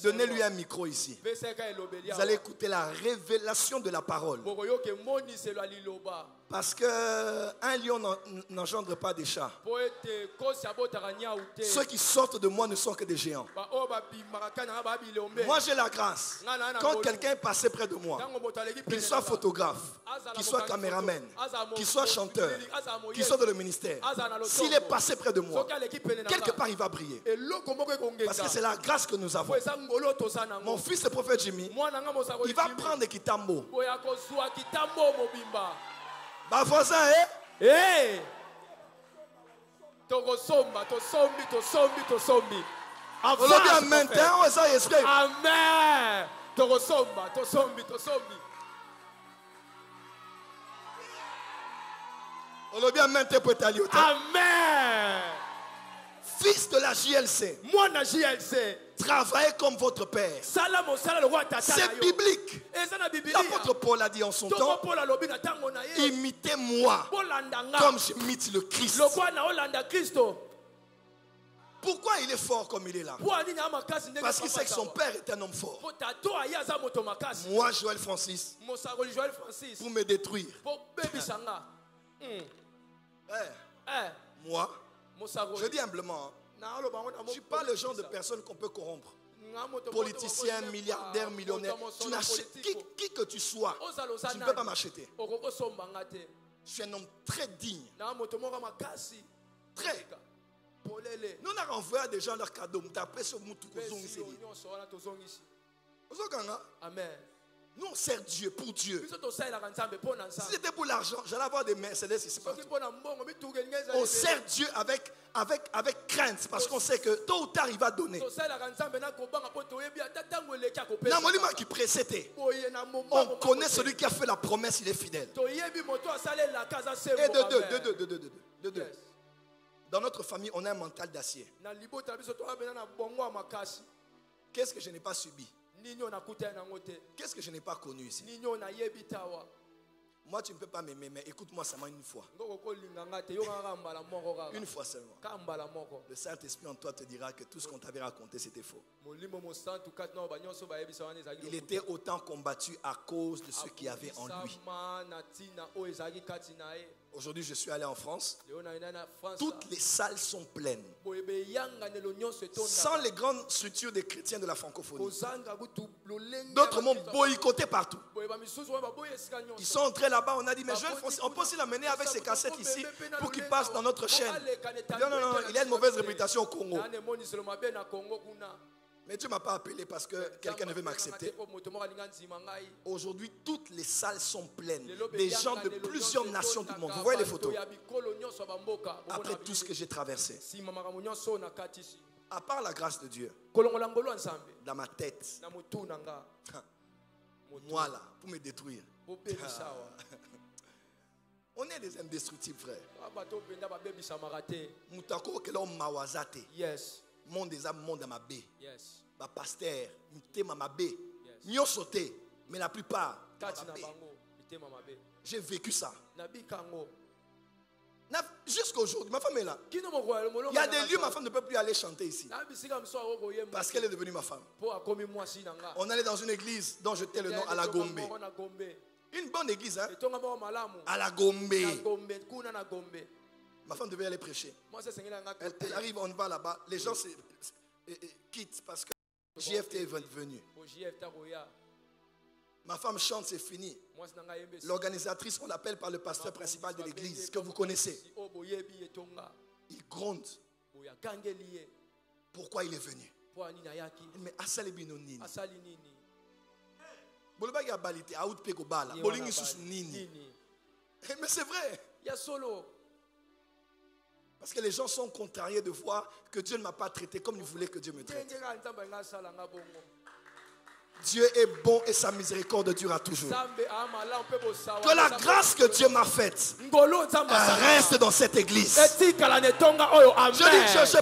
Donnez-lui un micro ici. Vous allez écouter la révélation de la parole. Parce qu'un lion n'engendre pas des chats. Ceux qui sortent de moi ne sont que des géants. Moi j'ai la grâce. Quand quelqu'un est passé près de moi, qu'il soit photographe, qu'il soit caméraman, qu'il soit chanteur, qu'il soit dans le ministère, s'il est passé près de moi, quelque part il va briller. Parce que c'est la grâce que nous avons. Mon fils le prophète Jimmy, il va prendre des kitambo. Ma voisin, eh? Amen. Amen. Fils de la JLC. Moi la JLC. Travaillez comme votre père. C'est biblique. L'apôtre Paul a dit en son temps, imitez-moi comme j'imite le Christ. Pourquoi il est fort comme il est là? Parce qu'il sait que son père est un homme fort. Moi, Joël Francis, pour me détruire. Moi, je dis humblement, je ne suis pas le genre de personne qu'on peut corrompre. Politicien, milliardaire, millionnaire. Tu n'achètes qui que tu sois, tu ne peux pas m'acheter. Je suis un homme très digne. Très. Nous avons envoyé des gens leurs cadeaux. Amen. Nous on sert Dieu pour Dieu. Si c'était pour l'argent, j'allais avoir des Mercedes ici partout. On sert Dieu avec crainte parce qu'on sait que tôt ou tard il va donner. Namolima qui précédait. On connaît celui qui a fait la promesse, il est fidèle. Et de deux. Dans notre famille, on a un mental d'acier. Qu'est-ce que je n'ai pas subi? Qu'est-ce que je n'ai pas connu ici? Moi, tu ne peux pas m'aimer, mais écoute-moi seulement une fois. Une fois seulement. Le Saint-Esprit en toi te dira que tout ce qu'on t'avait raconté, c'était faux. Il était autant combattu à cause de ce qu'il y avait en lui. Aujourd'hui, je suis allé en France. Toutes les salles sont pleines. Sans les grandes structures des chrétiens de la francophonie. D'autres m'ont boycotté partout. Ils sont entrés là-bas, on a dit, mais on peut aussi l'amener avec ses cassettes ici pour qu'il passe dans notre chaîne. Non, il a une mauvaise réputation au Congo. Mais Dieu ne m'a pas appelé parce que quelqu'un ne veut m'accepter. Aujourd'hui, toutes les salles sont pleines. Des gens de plusieurs nations du monde. Vous voyez les photos? Après tout ce que j'ai traversé. À part la grâce de Dieu. Dans ma tête. Moi là, pour me détruire. On est des indestructibles, frère. Yes. Monde des âmes, monde à ma baie. Ba pasteur, mutema ma baie. Nyo sauté. Mais la plupart, j'ai vécu ça. Jusqu'à aujourd'hui, ma femme est là. Il y a des lieux où ma femme ne peut plus aller chanter ici. Parce qu'elle est devenue ma femme. On allait dans une église dont je tais le nom, à la Gombe. Une bonne église, hein? À la Gombe. Ma femme devait aller prêcher. Elle arrive, on va là-bas. Les gens quittent parce que JFT est venu. Ma femme chante, c'est fini. L'organisatrice, on l'appelle par le pasteur principal de l'église, que vous connaissez. Il gronde. Pourquoi il est venu? Mais Asali Binonini. Mais c'est vrai. Parce que les gens sont contrariés de voir que Dieu ne m'a pas traité comme il voulait que Dieu me traite. Dieu est bon et sa miséricorde durera toujours. Que la grâce que Dieu m'a faite reste dans cette église. Je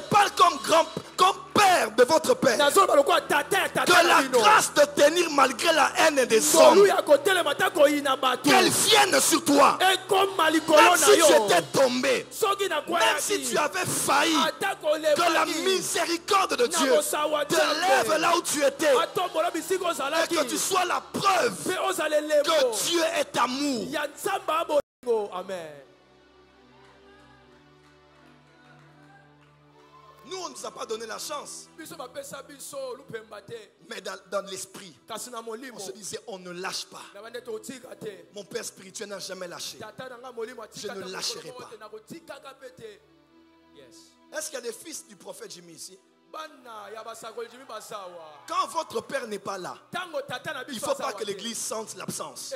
parle comme père de votre père. Que la grâce de tenir malgré la haine des hommes, qu'elle vienne sur toi. Même si tu étais tombé, même si tu avais failli, que la miséricorde de Dieu te lève là où tu étais. Et que tu sois la preuve que Dieu est amour. Amen. Nous, on ne nous a pas donné la chance. Mais dans l'esprit, on se disait, on ne lâche pas. Mon père spirituel n'a jamais lâché. Je ne lâcherai pas. Est-ce qu'il y a des fils du prophète Jimmy ici? Quand votre père n'est pas là, il ne faut pas que l'église sente l'absence.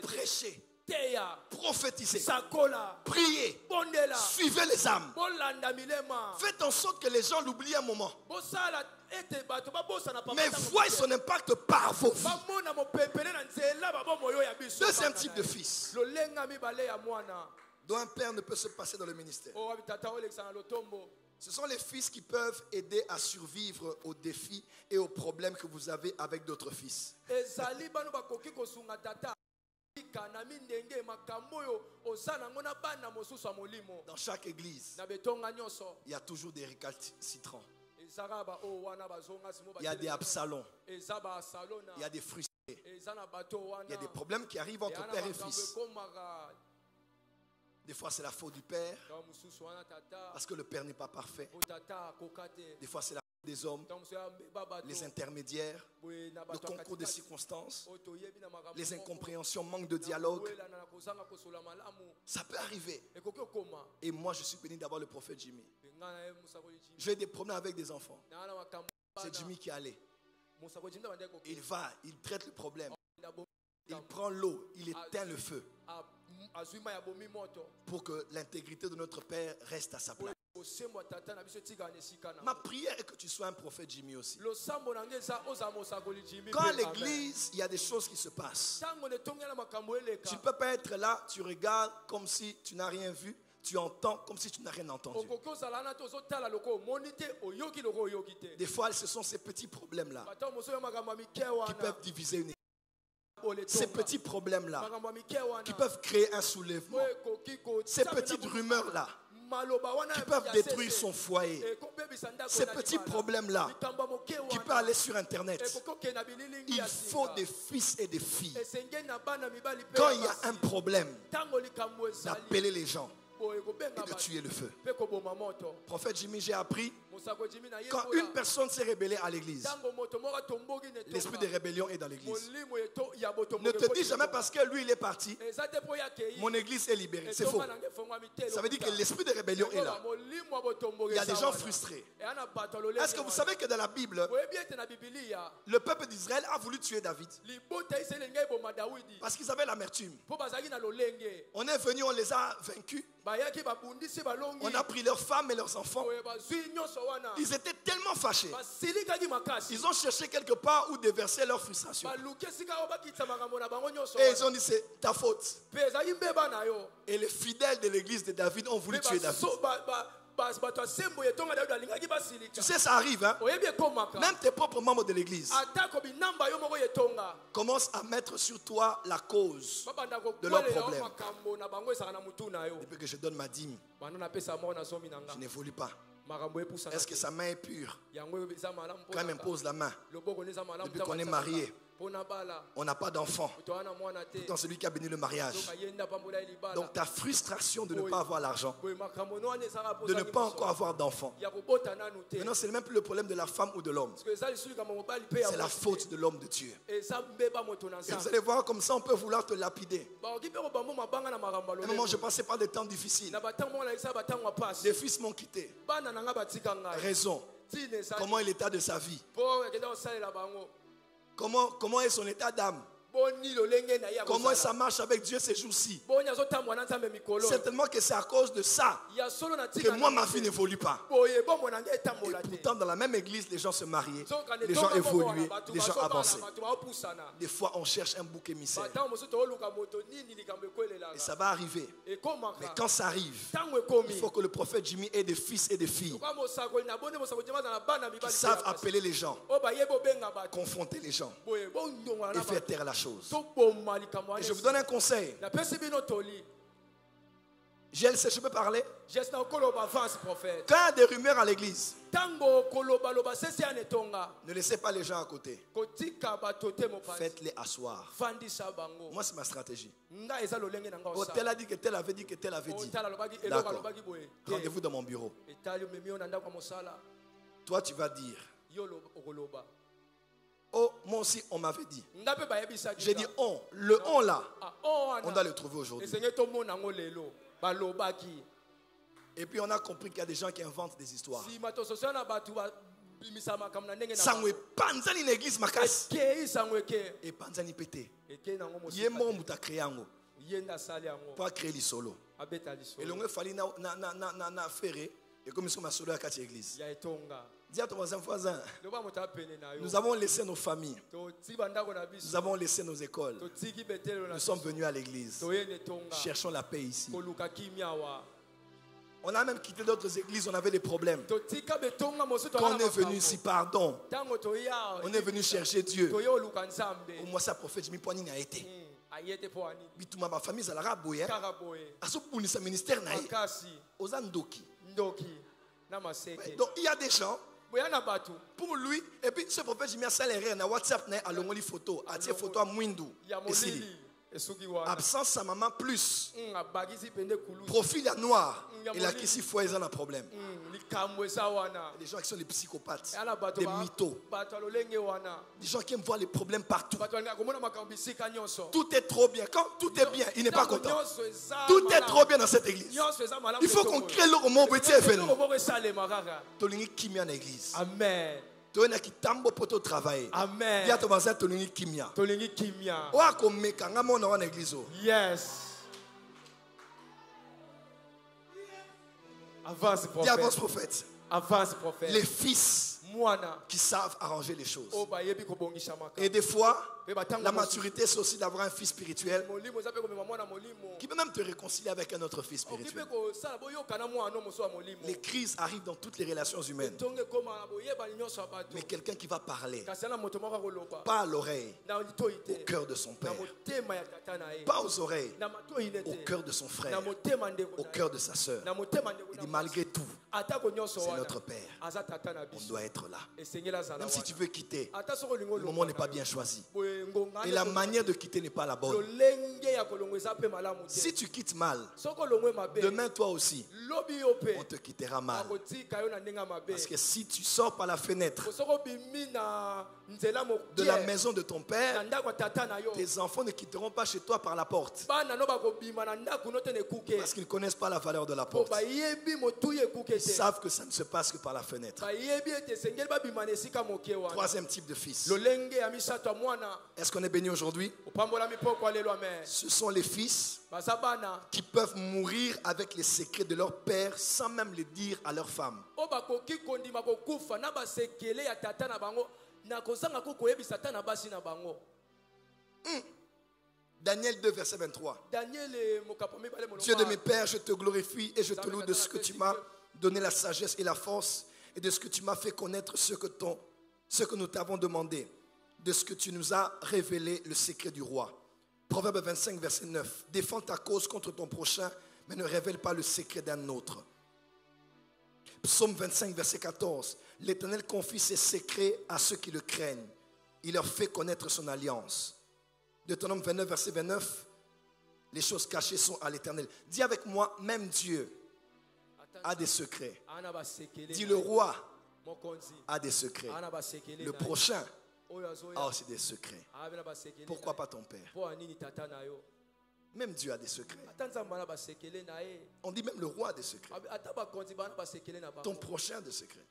Prêchez, prophétisez, priez, suivez les âmes. Faites en sorte que les gens l'oublient un moment, mais voyez son impact par vos vies. Deuxième type de fils dont un père ne peut se passer dans le ministère. Ce sont les fils qui peuvent aider à survivre aux défis et aux problèmes que vous avez avec d'autres fils. Dans chaque église, il y a toujours des récalcitrants. Il y a des Absalons. Il y a des frustrés. Il y a des problèmes qui arrivent entre père et fils. Des fois, c'est la faute du père, parce que le père n'est pas parfait. Des fois, c'est la faute des hommes, les intermédiaires, le concours des circonstances, les incompréhensions, manque de dialogue. Ça peut arriver. Et moi, je suis béni d'avoir le prophète Jimmy. J'ai des problèmes avec des enfants. C'est Jimmy qui est allé. Il va, il traite le problème. Il prend l'eau, il éteint le feu pour que l'intégrité de notre Père reste à sa place. Ma prière est que tu sois un prophète Jimmy aussi. Quand à l'église, il y a des choses qui se passent. Tu ne peux pas être là, tu regardes comme si tu n'as rien vu. Tu entends comme si tu n'as rien entendu. Des fois, ce sont ces petits problèmes-là qui peuvent diviser une église. Ces petits problèmes-là qui peuvent créer un soulèvement. Ces petites rumeurs-là qui peuvent détruire son foyer. Ces petits problèmes-là qui peuvent aller sur Internet. Il faut des fils et des filles. Quand il y a un problème, d'appeler les gens et de tuer le feu. Prophète Jimmy, j'ai appris, quand une personne s'est rébellée à l'église, l'esprit de rébellion est dans l'église. Ne te dis jamais parce que lui il est parti, mon église est libérée. C'est faux. Ça veut dire que l'esprit de rébellion est là. Il y a des gens frustrés. Est-ce que vous savez que dans la Bible, le peuple d'Israël a voulu tuer David parce qu'ils avaient l'amertume. On est venu, on les a vaincus. On a pris leurs femmes et leurs enfants. Ils étaient tellement fâchés. Ils ont cherché quelque part où déverser leur frustration. Et ils ont dit c'est ta faute. Et les fidèles de l'église de David ont voulu tuer David. Tu sais, ça arrive, hein? Même tes propres membres de l'église commencent à mettre sur toi la cause de leurs problèmes. Depuis que je donne ma dîme, je n'évolue pas. Est-ce que sa main est pure? Quand elle m'impose la main, depuis qu'on est marié, on n'a pas d'enfant. Pourtant, c'est lui qui a béni le mariage. Donc ta frustration de ne pas avoir l'argent, de ne pas encore avoir d'enfant. Maintenant, ce n'est même plus le problème de la femme ou de l'homme. C'est la faute de l'homme de Dieu. Et vous allez voir, comme ça on peut vouloir te lapider. À un moment, je passais par des temps difficiles. Les fils m'ont quitté. Raison. Comment est l'état de sa vie? Comment est son état d'âme? Comment ça marche avec Dieu ces jours-ci? Certainement que c'est à cause de ça que moi ma vie n'évolue pas. Et pourtant dans la même église les gens se mariaient, les gens évoluaient, les gens avançaient. Des fois on cherche un bouc émissaire. Et ça va arriver. Mais quand ça arrive, il faut que le prophète Jimmy ait des fils et des filles qui savent appeler les gens, confronter les gens et faire taire la chose. Et je vous donne un conseil. Je peux parler? Quand il y a des rumeurs à l'église, ne laissez pas les gens à côté. Faites-les asseoir. Moi, c'est ma stratégie. Oh, tel a dit que tel avait dit que tel avait dit. D'accord. Rendez-vous dans mon bureau. Toi, tu vas dire: oh, moi aussi, on m'avait dit. J'ai dit on. Le on là, on doit le trouver aujourd'hui. Et puis on a compris qu'il y a des gens qui inventent des histoires. Sangwe panzani l'église makas. Et panzani pété. Yemo muta créango. Pas créer les solos. Et l'on fallait na ferré. Et comme ils sont ma solo à quatre églises. Dis à ton voisin, nous avons laissé nos familles, nous avons laissé nos écoles, nous sommes venus à l'église, cherchons la paix ici. On a même quitté d'autres églises, on avait des problèmes. Quand on est venu ici, pardon, on est venu chercher Dieu. Au moins ça, prophète Jimmy Poigny n'a été. Ma famille, ça l'a raboué. À ce point, c'est ministère n'a été. Aux Andoki. Donc il y a des gens. Pour lui, et puis ce prophète Jimmy a salaire na WhatsApp na a longoli photo, a tia photo à Mwindu. Absence sa maman plus. Profil à noir. Il a qu'ici fois ils ont un problème. Les gens qui sont des psychopathes, des mythos, des gens qui aiment voir les problèmes partout. Tout est trop bien. Quand tout est bien, il n'est pas content. Tout est trop bien dans cette église. Il faut qu'on crée le roman petit événement. Tolingi kimia na église. Amen. Tolingi kitambo poto travailler. Amen. Ya to banza tolingi kimia. Tolingi kimia. Wa ko meka ngamo na wana église. Yes. Avance prophète. Avance prophète. Avance prophète. Les fils qui savent arranger les choses. Et des fois, la maturité, c'est aussi d'avoir un fils spirituel qui peut même te réconcilier avec un autre fils spirituel. Les crises arrivent dans toutes les relations humaines. Mais quelqu'un qui va parler, pas à l'oreille, au cœur de son père, pas aux oreilles, au cœur de son frère, au cœur de sa soeur. Il dit malgré tout, c'est notre père. On doit être là. Même si tu veux quitter, le moment n'est pas bien choisi. Et la manière de quitter n'est pas la bonne. Si tu quittes mal, demain toi aussi, on te quittera mal. Parce que si tu sors par la fenêtre de la maison de ton père, tes enfants ne quitteront pas chez toi par la porte. Parce qu'ils ne connaissent pas la valeur de la porte. Ils savent que ça ne se passe que par la fenêtre. Troisième type de fils. Est-ce qu'on est béni aujourd'hui? Ce sont les fils qui peuvent mourir avec les secrets de leur père sans même les dire à leur femme. Daniel 2, verset 23. Dieu de mes pères, je te glorifie et je te loue de ce que tu m'as donné la sagesse et la force, et de ce que tu m'as fait connaître ce que nous t'avons demandé, de ce que tu nous as révélé le secret du roi. Proverbe 25, verset 9. Défends ta cause contre ton prochain, mais ne révèle pas le secret d'un autre. Psaume 25, verset 14. L'Éternel confie ses secrets à ceux qui le craignent. Il leur fait connaître son alliance. Deutéronome 29, verset 29. Les choses cachées sont à l'Éternel. Dis avec moi, même Dieu a des secrets. Dis le roi a des secrets. Le prochain a aussi des secrets. Pourquoi pas ton père? Même Dieu a des secrets. On dit même le roi a des secrets. Ton prochain a des secrets.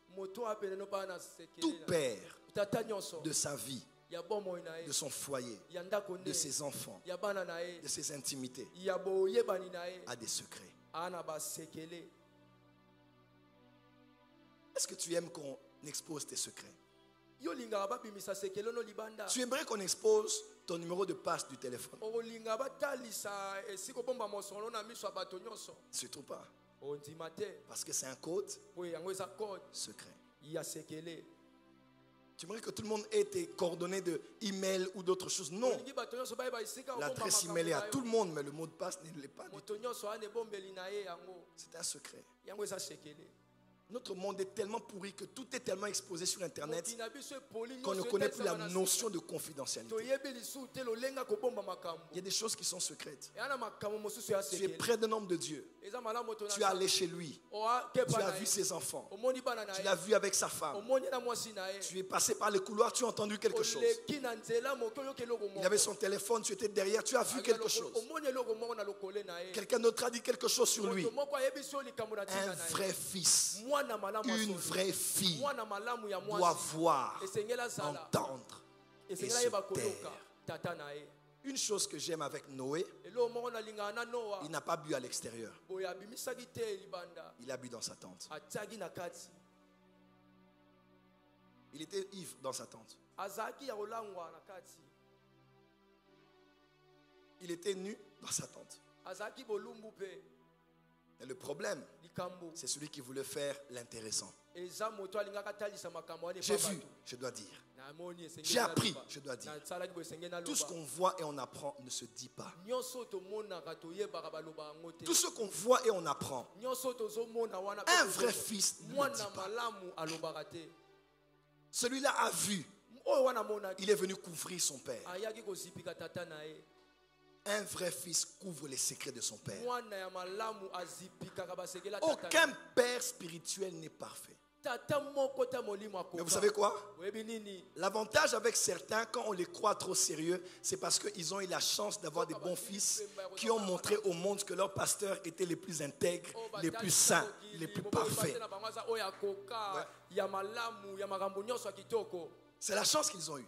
Tout père de sa vie, de son foyer, de ses enfants, de ses intimités, a des secrets. Est-ce que tu aimes qu'on expose tes secrets? Tu aimerais qu'on expose ton numéro de passe du téléphone? Surtout pas. Parce que c'est un code secret. Tu aimerais que tout le monde ait tes coordonnées de email ou d'autres choses? Non. L'adresse email est à tout le monde, mais le mot de passe ne l'est pas du tout. C'est un secret. Notre monde est tellement pourri que tout est tellement exposé sur Internet qu'on ne connaît plus la notion de confidentialité. Il y a des choses qui sont secrètes. Tu es près d'un homme de Dieu. Tu es allé chez lui. Tu as vu ses enfants. Tu l'as vu avec sa femme. Tu es passé par les couloirs, tu as entendu quelque chose. Il avait son téléphone, tu étais derrière, tu as vu quelque chose. Quelqu'un d'autre a dit quelque chose sur lui. Un vrai fils, une vraie fille doit voir, entendre et se taire. Une chose que j'aime avec Noé, il n'a pas bu à l'extérieur. Il a bu dans sa tente. Il était ivre dans sa tente. Il était nu dans sa tente. Et le problème, c'est celui qui voulait faire l'intéressant. J'ai vu, je dois dire. J'ai appris, je dois dire. Tout ce qu'on voit et on apprend ne se dit pas. Tout ce qu'on voit et on apprend, un vrai fils ne le dit pas. Celui-là a vu. Il est venu couvrir son père. Un vrai fils couvre les secrets de son père. Aucun père spirituel n'est parfait. Mais vous savez quoi? L'avantage avec certains, quand on les croit trop sérieux, c'est parce qu'ils ont eu la chance d'avoir des bons fils qui ont montré au monde que leurs pasteurs étaient les plus intègres, les plus saints, les plus parfaits. Ouais. C'est la chance qu'ils ont eue.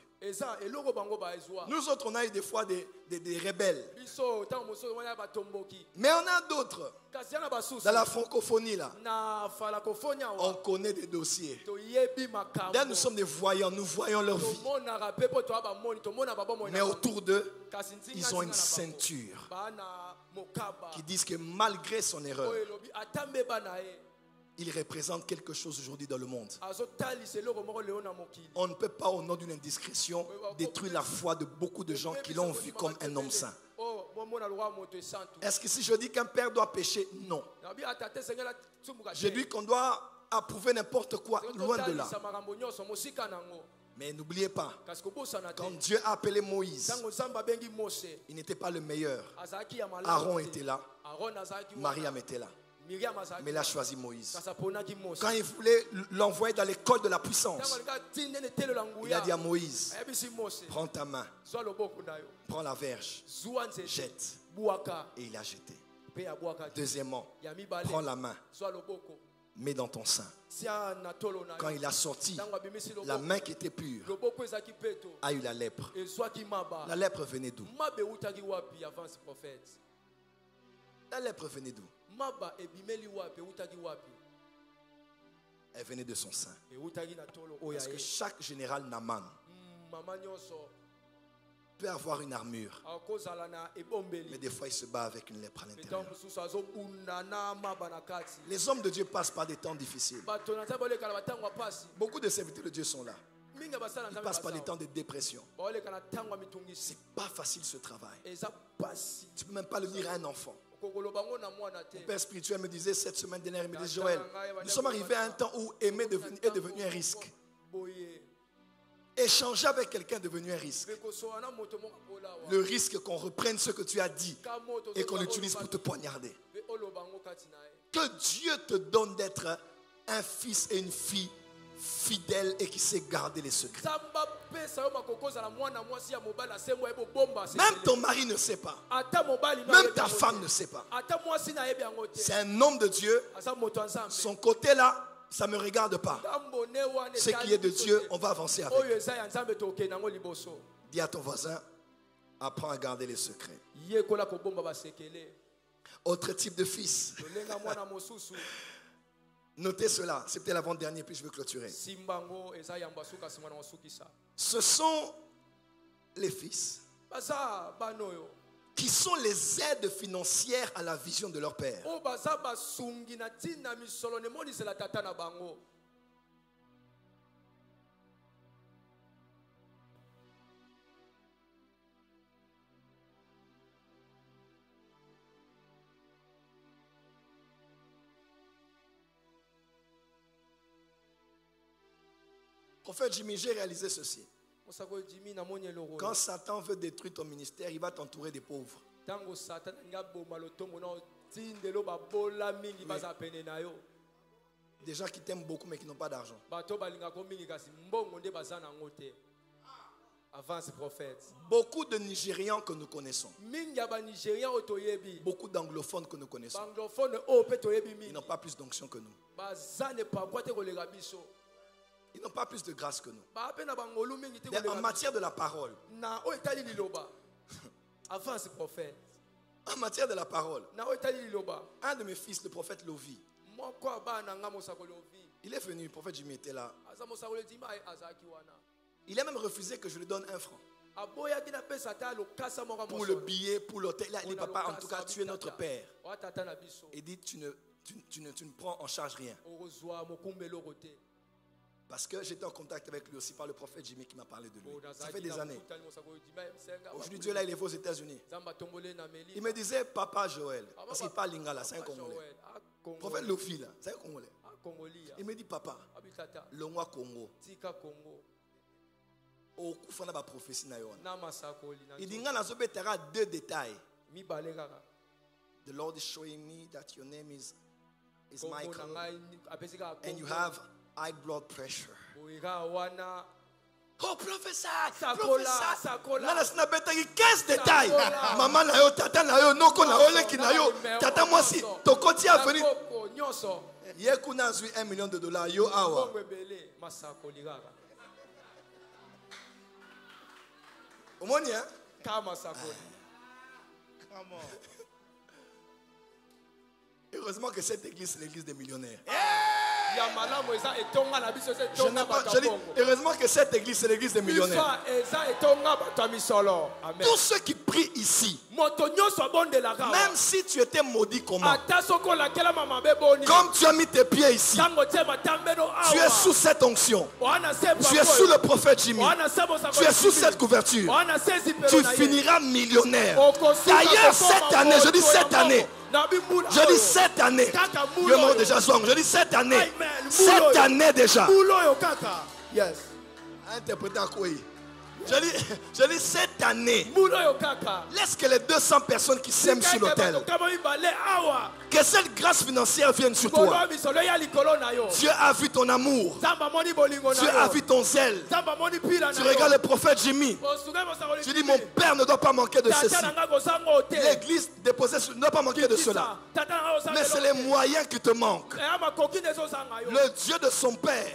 Nous autres, on a eu des fois des rebelles. Mais on a d'autres. Dans la francophonie, là, on connaît des dossiers. Là, nous sommes des voyants. Nous voyons leur vie. Mais autour d'eux, ils ont une ceinture qui disent que malgré son erreur, il représente quelque chose aujourd'hui dans le monde. On ne peut pas, au nom d'une indiscrétion, détruire la foi de beaucoup de gens qui l'ont vu comme un homme saint. Est-ce que si je dis qu'un père doit pécher? Non. Je dis qu'on doit approuver n'importe quoi, loin de là. Mais n'oubliez pas, quand Dieu a appelé Moïse, il n'était pas le meilleur. Aaron était là, Mariam était là. Mais il a choisi Moïse. Quand il voulait l'envoyer dans l'école de la puissance, il a dit à Moïse, prends ta main, prends la verge, jette. Et il a jeté. Deuxièmement, prends la main, mets dans ton sein. Quand il a sorti, la main qui était pure a eu la lèpre. La lèpre venait d'où? La lèpre venait d'où? Elle venait de son sein. Parce que chaque général Naaman, peut avoir une armure, mais des fois il se bat avec une lèpre à l'intérieur. Les hommes de Dieu passent par des temps difficiles. Beaucoup de serviteurs de Dieu sont là. Ils passent par des temps de dépression. C'est pas facile ce travail. Tu ne peux même pas le dire à un enfant. Mon père spirituel me disait cette semaine dernière, il me dit: Joël, nous sommes arrivés à un temps où aimer est devenu un risque. Échanger avec quelqu'un est devenu un risque. Le risque qu'on reprenne ce que tu as dit et qu'on l'utilise pour te poignarder. Que Dieu te donne d'être un fils et une fille fidèle et qui sait garder les secrets. Même ton mari ne sait pas. Même ta femme ne sait pas. C'est un homme de Dieu. Son côté là, ça ne me regarde pas. Ce qui est de Dieu, on va avancer avec. Dis à ton voisin: apprends à garder les secrets. Autre type de fils. Notez cela, c'est peut-être l'avant-dernier, puis je veux clôturer. Ce sont les fils qui sont les aides financières à la vision de leur père. Prophète Jimmy, j'ai réalisé ceci. Quand Satan veut détruire ton ministère, il va t'entourer des pauvres. Des gens qui t'aiment beaucoup mais qui n'ont pas d'argent. Beaucoup de Nigérians que nous connaissons. Beaucoup d'anglophones que nous connaissons. Ils n'ont pas plus d'onction que nous. Ils n'ont pas plus de grâce que nous. En matière de la parole. En matière de la parole. Un de mes fils, le prophète Lovi. Il est venu, le prophète Jimmy était là. Il a même refusé que je lui donne 1 franc. Pour le billet, pour l'hôtel. Il a dit: papa, en tout cas, tu es notre père. Il dit: tu ne prends en charge rien. Parce que j'étais en contact avec lui aussi par le prophète Jimmy qui m'a parlé de lui. Ça fait des années. Aujourd'hui, Dieu là, il est aux États-Unis. Il me disait: papa Joël, parce qu'il parle lingala, c'est un Congolais. Prophète Lofi là, c'est un Congolais. Il me dit: papa, le roi Congo. Au coup, il y a une prophétie. Il dit: il y a 2 détails. The Lord is showing me that your name is Michael and you have high blood pressure. Oh, prophesy, prophesy. Nana sina betaki 15 détails. Maman na yo, tata na yo, noko na yo, leki na yo. Tata moi si tokoti a venu. Yeku na zui $1 million yo awa. Omoni hein? Kama sakoli. Come on. Heureusement que cette église, c'est l'église des millionnaires. Heureusement que cette église, c'est l'église des millionnaires. Tous ceux qui prient ici, même si tu étais maudit comment, comme tu as mis tes pieds ici, tu es sous cette onction, tu es sous le prophète Jimmy, tu es sous cette couverture, tu finiras millionnaire. D'ailleurs, cette année, je dis cette année, je dis cette année. Je dis cette année. Cette année déjà. Yes. Interpréter à quoi? Je dis cette année. Laisse que les 200 personnes qui s'aiment sur l'autel, que cette grâce financière vienne sur toi. Dieu a vu ton amour. Dieu a vu ton zèle. Tu regardes le prophète Jimmy. Tu dis: mon père ne doit pas manquer de ceci. L'église déposée ne doit pas manquer de cela. Mais c'est les moyens qui te manquent. Le Dieu de son père,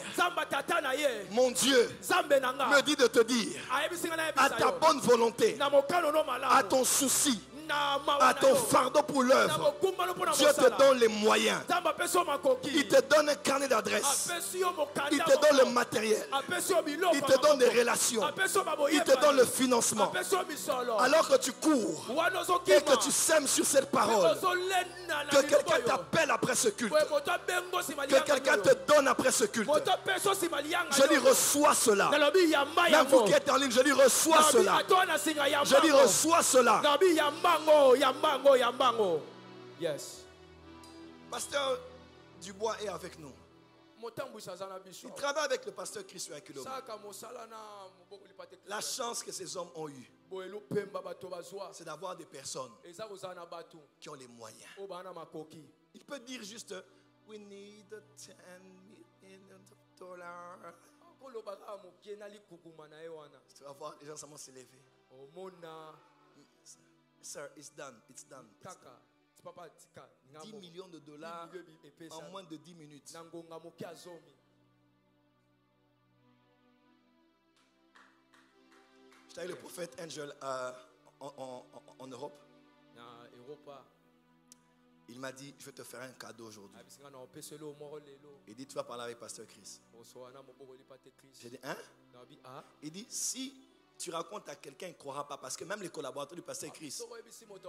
mon Dieu, me dit de te dire, à ta bonne volonté, à ton souci, à ton fardeau pour l'œuvre, Dieu te donne les moyens. Il te donne un carnet d'adresse. Il te donne le matériel. Il te donne des relations. Il te donne le financement. Alors que tu cours et que tu sèmes sur cette parole, que quelqu'un t'appelle après ce culte, que quelqu'un te donne après ce culte, je dis reçois cela. Même vous qui êtes en ligne, je dis reçois cela. Je dis reçois cela. Yes. Pasteur Dubois est avec nous. Il travaille avec le pasteur Christian Akulo. La chance que ces hommes ont eue, c'est d'avoir des personnes qui ont les moyens. Il peut dire juste we need $10 million. Tu vas voir, les gens vont s'élever. Sir, it's done. It's done. 10 millions de dollars en moins de 10 minutes. J'étais avec le prophète Angel en Europe. Il m'a dit, je vais te faire un cadeau aujourd'hui. Il dit, tu vas parler avec Pasteur Chris. J'ai dit, hein? Il dit, si tu racontes à quelqu'un, il ne croira pas. Parce que même les collaborateurs du Pasteur Chris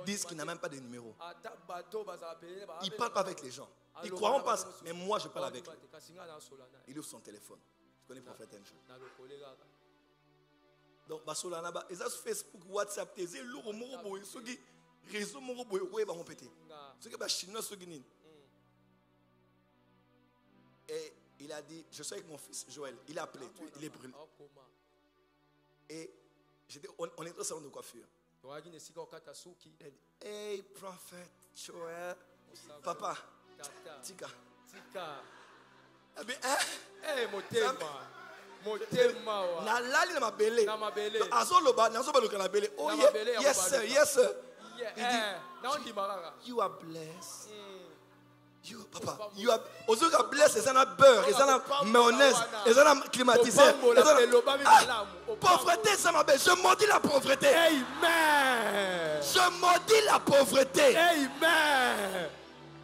disent qu'il n'a même pas de numéro. Il ne parle pas avec les gens. Ils ne croiront pas. Mais moi, je parle avec lui. Il ouvre son téléphone. Je connais le prophète Angel. Donc, ils ont Facebook, WhatsApp, ils ont réseau moko boye ko ba pété. Ce que ba chinois so guinin. Et il a dit, je suis avec mon fils Joël, il a appelé, il est brûlé. Et on est au salon de coiffure. Il a dit, hey prophète Joël, papa, tika. Ah bien, eh motema wa. Na lali na mabele. Azoloba, na zoba lokana bele. Oh yes sir, yes sir. You are blessed. You, papa, you are also blessed. Ils ont beurre, ils ont mayonnaise, ils ont climatiseur. Pauvreté, ça m'a belle. Je maudis la pauvreté. Amen. Je maudis la pauvreté. Amen.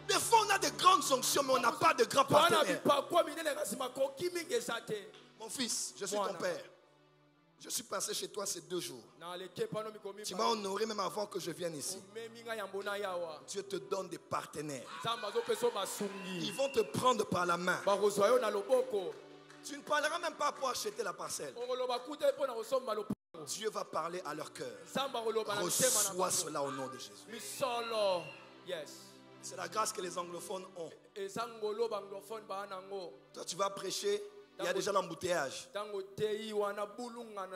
Des fois, on a de grandes sanctions, mais on n'a pas de grands partenaires. Mon fils, je suis ton père. Je suis passé chez toi ces 2 jours. Tu m'as honoré même avant que je vienne ici. Dieu te donne des partenaires. Ils vont te prendre par la main. Tu ne parleras même pas pour acheter la parcelle. Dieu va parler à leur cœur. Reçois cela au nom de Jésus. C'est la grâce que les anglophones ont. Toi, tu vas prêcher. Il y a déjà l'embouteillage.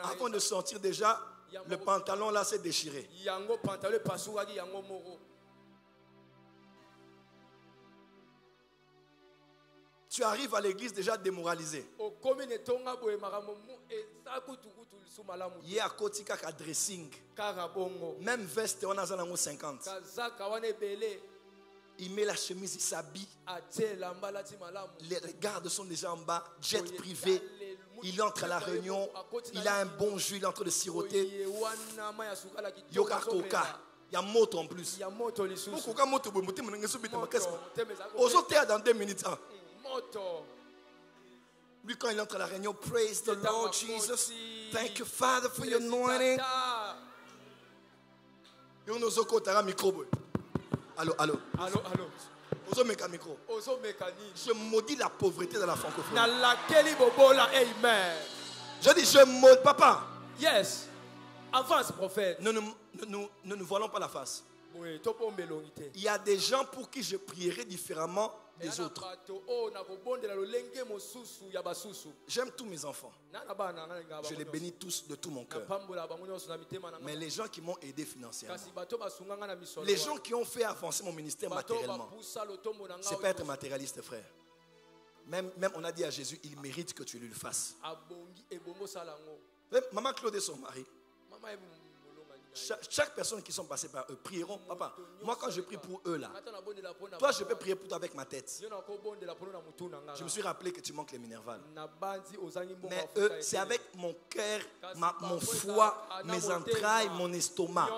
Avant de sortir déjà, le pantalon là s'est déchiré. Tu arrives à l'église déjà démoralisé. Il y a Kotika qui a dressing. Même veste, on a 50. Il met la chemise, il s'habille. Les gardes sont déjà en bas. Jet privé. Il entre à la réunion. Il a un bon jus, il est en train de siroter. Yoka Koka. Il y a moto en plus. Pourquoi moto? Dans 2 minutes. Lui, quand il entre à la réunion, praise the Lord Jesus. Thank you, Father, for your anointing. Et on nous a micro. Allô. Je maudis la pauvreté de la francophonie. Je dis, je maudis, papa. Yes. Avance, prophète. Ne nous voilons pas la face. Il y a des gens pour qui je prierai différemment des autres. J'aime tous mes enfants. Je les bénis tous de tout mon cœur. Mais les gens qui m'ont aidé financièrement, les gens qui ont fait avancer mon ministère matériellement, c'est pas être matérialiste, frère. Même on a dit à Jésus, il mérite que tu lui le fasses. Maman Claude et son mari, Chaque personne qui sont passées par eux prieront. Papa, moi quand je prie pour eux là, toi je peux prier pour toi avec ma tête. Je me suis rappelé que tu manques les minervales. Mais eux, c'est avec mon cœur, mon foie, mes entrailles, mon estomac.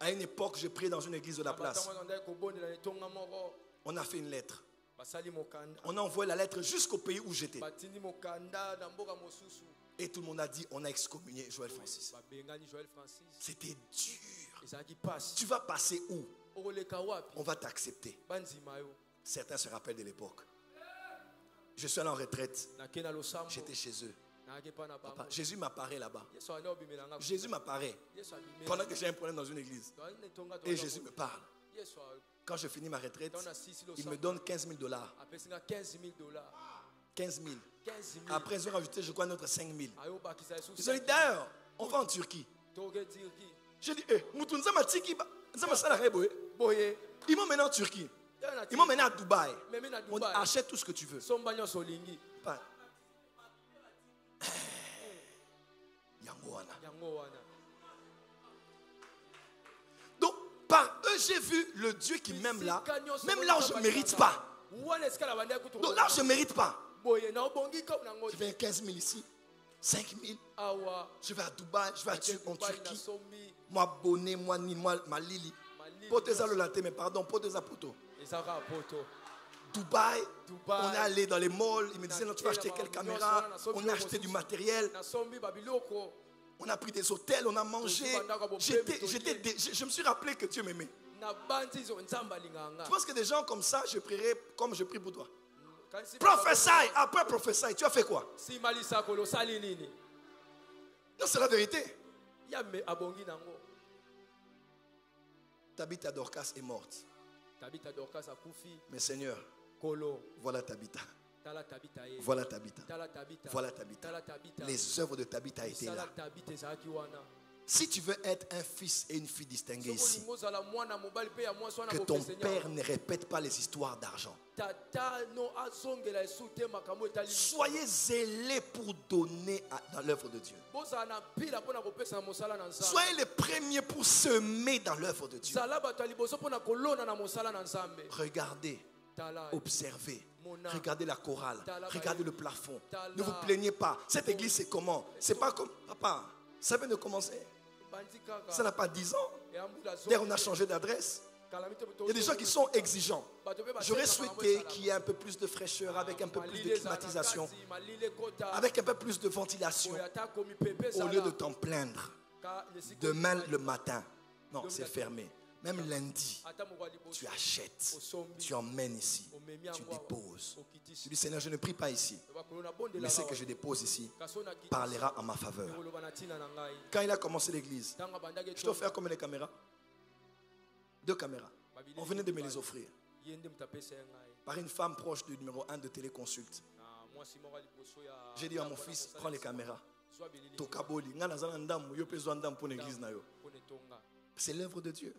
À une époque, je priais dans une église de la place. On a fait une lettre. On a envoyé la lettre jusqu'au pays où j'étais. Et tout le monde a dit, on a excommunié Joël Francis. C'était dur. Tu vas passer où? On va t'accepter. Certains se rappellent de l'époque. Je suis allé en retraite. J'étais chez eux. Papa, Jésus m'apparaît là-bas. Jésus m'apparaît pendant que j'ai un problème dans une église. Et Jésus me parle. Quand je finis ma retraite, il me donne $15 000. 15 000. Après, ils ont rajouté, je crois, notre 5 000. Ils ont dit, d'ailleurs, on va en Turquie. J'ai dit, ils m'ont mené en Turquie. Ils m'ont mené à Dubaï. On dit, achète tout ce que tu veux. Donc, par eux, j'ai vu le Dieu qui m'aime là, même là où je ne mérite pas. Donc là où je ne mérite pas. Je vais à 15 000 ici, 5 000. Je vais à Dubaï, je vais en Turquie. Moi, Bonnet, moi, Ni, moi, Malili. Poteza le latte, mais pardon, Poteza Poto. Dubaï, on est allé dans les malls. Ils me disaient, non, tu vas acheter quelle caméra? On a acheté du matériel. On a pris des hôtels, on a mangé. Je me suis rappelé que Dieu m'aimait. Tu penses que des gens comme ça, je prierai comme je prie pour toi? Prophétie, après prophétie, tu as fait quoi? Non, c'est la vérité. Tabitha Dorcas est morte. Mais Seigneur, voilà Tabitha. Voilà Tabitha. Voilà Tabitha. Les œuvres de Tabitha étaient là. Si tu veux être un fils et une fille distingués ici, que ton père ne répète pas les histoires d'argent. Soyez zélés pour donner dans l'œuvre de Dieu. Soyez les premiers pour semer dans l'œuvre de Dieu. Regardez, observez. Regardez la chorale. Regardez le plafond. Ne vous plaignez pas. Cette église, c'est comment? C'est pas comme... Papa, ça vient de commencer. Ça n'a pas 10 ans. D'ailleurs, on a changé d'adresse. Il y a des gens qui sont exigeants. J'aurais souhaité qu'il y ait un peu plus de fraîcheur, avec un peu plus de climatisation, avec un peu plus de ventilation, au lieu de t'en plaindre. Demain le matin, non, c'est fermé. Même lundi, tu achètes, tu emmènes ici, tu déposes. Tu dis, Seigneur, je ne prie pas ici, mais ce que je dépose ici parlera en ma faveur. Quand il a commencé l'église, je t'ai offert combien de caméras? 2 caméras. On venait de me les offrir par une femme proche du numéro 1 de Téléconsulte. J'ai dit à mon fils, prends les caméras. C'est l'œuvre de Dieu.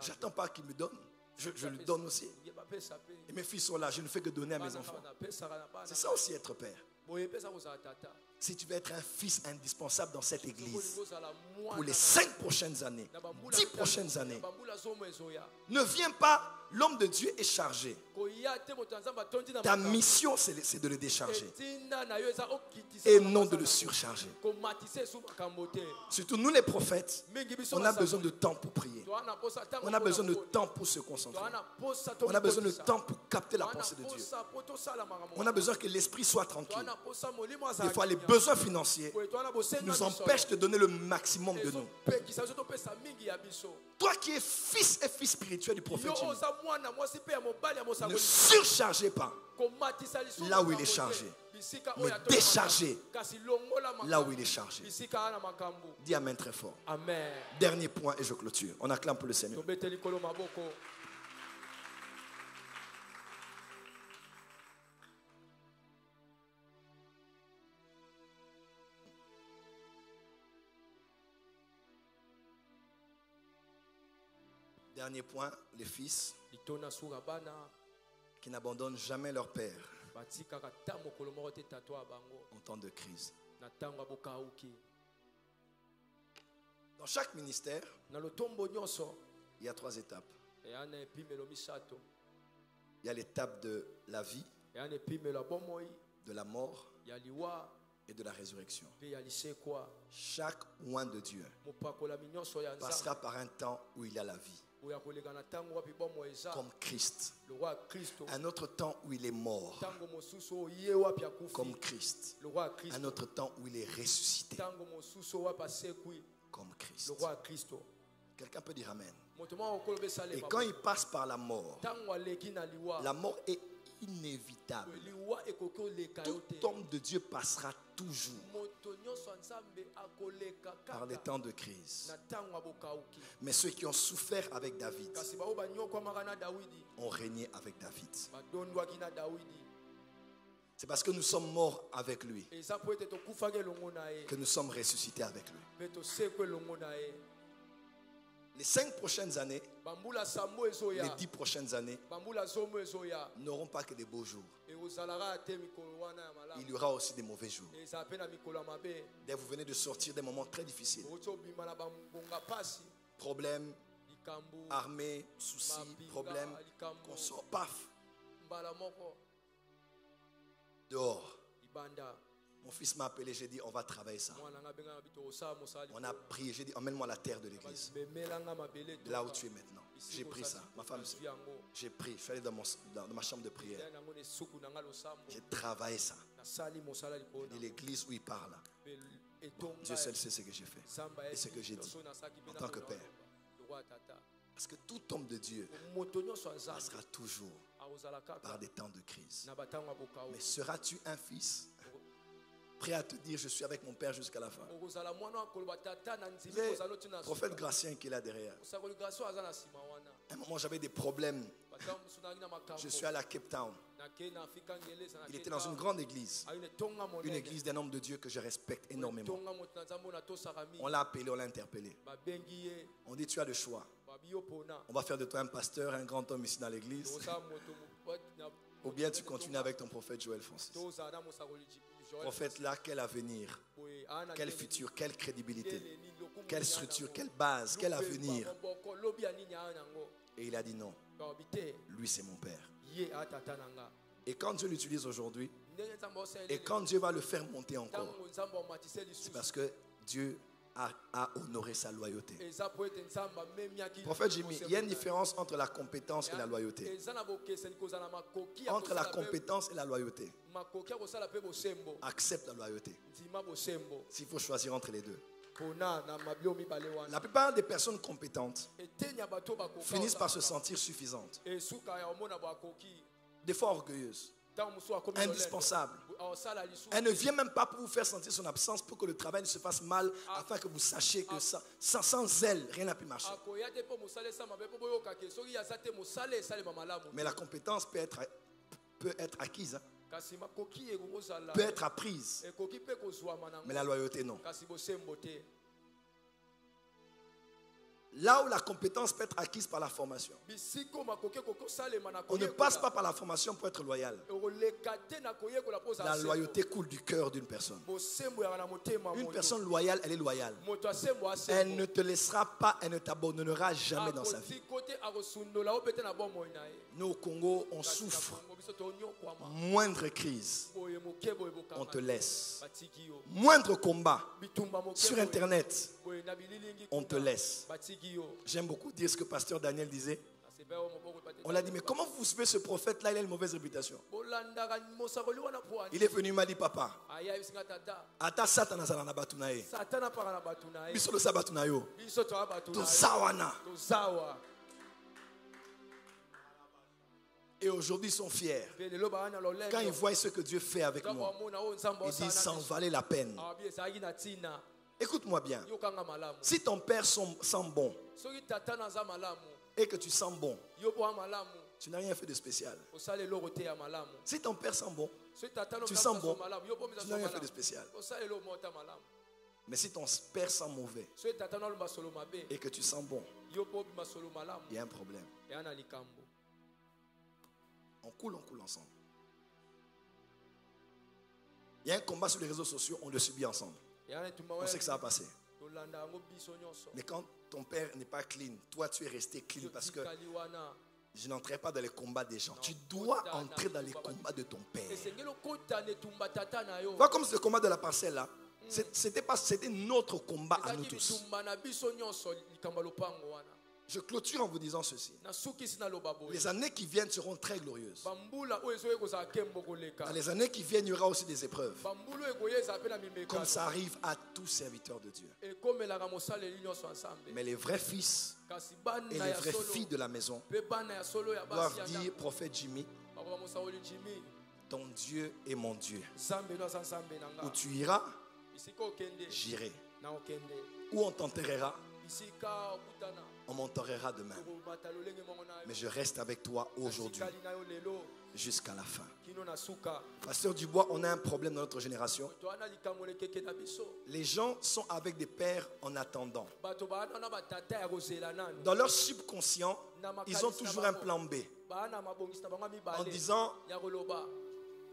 J'attends pas qu'il me donne. Je lui donne aussi. Et mes fils sont là. Je ne fais que donner à mes enfants. C'est ça aussi être père. Si tu veux être un fils indispensable dans cette église pour les 5 prochaines années, 10 prochaines années, ne viens pas. L'homme de Dieu est chargé. Ta mission, c'est de le décharger et non de le surcharger. Surtout nous les prophètes, on a besoin de temps pour prier. On a besoin de temps pour se concentrer. On a besoin de temps pour capter la pensée de Dieu. On a besoin que l'esprit soit tranquille. Des fois, les besoins financiers nous empêchent de donner le maximum de nous. Toi qui es fils et fille spirituel du prophète, ne surchargez pas là où il est chargé, mais déchargez là où il est chargé. Dis amen très fort. Amen. Dernier point et je clôture. On acclame pour le Seigneur. Dernier point, les fils qui n'abandonnent jamais leur père en temps de crise. Dans chaque ministère, il y a 3 étapes. Il y a l'étape de la vie, de la mort et de la résurrection. Chaque oint de Dieu passera par un temps où il y a la vie, comme Christ. Un autre temps où il est mort, comme Christ. Un autre temps où il est ressuscité, comme Christ. Quelqu'un peut dire Amen. Et quand il passe par la mort est inévitable. Tout homme de Dieu passera toujours par des temps de crise. Mais ceux qui ont souffert avec David ont régné avec David. C'est parce que nous sommes morts avec lui que nous sommes ressuscités avec lui. Les 5 prochaines années, les 10 prochaines années n'auront pas que des beaux jours. Il y aura aussi des mauvais jours. Dès vous venez de sortir des moments très difficiles. Problèmes, armées, soucis, problèmes, qu'on sort, paf, dehors. Mon fils m'a appelé, j'ai dit on va travailler ça. On a prié, j'ai dit emmène-moi la terre de l'église. De là où tu es maintenant. J'ai pris ça. Ma femme, j'ai pris. Je suis allé dans ma chambre de prière. J'ai travaillé ça. J'ai dit l'église où il parle. Bon, Dieu seul sait ce que j'ai fait et ce que j'ai dit en tant que père. Parce que tout homme de Dieu passera toujours par des temps de crise. Mais seras-tu un fils prêt à te dire je suis avec mon père jusqu'à la fin? Le prophète Gratien qui est là derrière. À un moment j'avais des problèmes. Je suis allé à Cape Town. Il était dans une grande église. Une église d'un homme de Dieu que je respecte énormément. On l'a appelé, on l'a interpellé. On dit tu as le choix. On va faire de toi un pasteur, un grand homme ici dans l'église. Ou bien tu continues avec ton prophète Joël Francis. Prophète là, quel avenir, quel futur, quelle crédibilité, quelle structure, quelle base, quel avenir. Et il a dit non, lui c'est mon père. Et quand Dieu l'utilise aujourd'hui, et quand Dieu va le faire monter encore, c'est parce que Dieu a honoré sa loyauté. Prophète Jimmy, il y a une différence entre la compétence et la loyauté. Entre la compétence et la loyauté, accepte la loyauté. S'il faut choisir entre les deux. La plupart des personnes compétentes finissent par se sentir suffisantes, des fois orgueilleuses, indispensables. Elle ne vient même pas pour vous faire sentir son absence, pour que le travail ne se fasse mal, afin que vous sachiez que sans elle, rien n'a pu marcher. Mais la compétence peut être acquise, hein. Peut être apprise. Mais la loyauté, non. Là où la compétence peut être acquise par la formation, on ne passe pas par la formation pour être loyal. La loyauté coule du cœur d'une personne. Une personne loyale, elle est loyale. Elle ne te laissera pas, elle ne t'abandonnera jamais dans sa vie. Nous au Congo, on souffre. Moindre crise, on te laisse. Moindre combat sur Internet, on te laisse. J'aime beaucoup dire ce que pasteur Daniel disait. On l'a dit, mais comment vous suivez ce prophète-là? Il a une mauvaise réputation. Il est venu, il m'a dit, papa, ata Satan azala na batunae. Biso lo sabatunayo. To zawana. Et aujourd'hui, ils sont fiers. Quand ils voient ce que Dieu fait avec moi, ils disent, ça en valait la peine. Écoute-moi bien. Si ton père sent bon et que tu sens bon, tu n'as rien fait de spécial. Si ton père sent bon, tu sens bon, tu n'as rien fait de spécial. Mais si ton père sent mauvais et que tu sens bon, il y a un problème. On coule ensemble. Il y a un combat sur les réseaux sociaux, on le subit ensemble. On sait que ça va passer. Mais quand ton père n'est pas clean, toi tu es resté clean parce que je n'entrais pas dans les combats des gens. Tu dois entrer dans les combats de ton père. Vois comme ce combat de la parcelle là. C'était notre combat à nous tous. Je clôture en vous disant ceci. Les années qui viennent seront très glorieuses. Dans les années qui viennent, il y aura aussi des épreuves. Comme ça arrive à tous serviteurs de Dieu. Mais les vrais fils et les vraies filles de la maison doivent dire, prophète Jimmy, ton Dieu est mon Dieu. Où tu iras, j'irai. Où on t'enterrera, on m'enterrera demain. Mais je reste avec toi aujourd'hui jusqu'à la fin. Pasteur Dubois, on a un problème dans notre génération. Les gens sont avec des pères en attendant. Dans leur subconscient, ils ont toujours un plan B. En disant,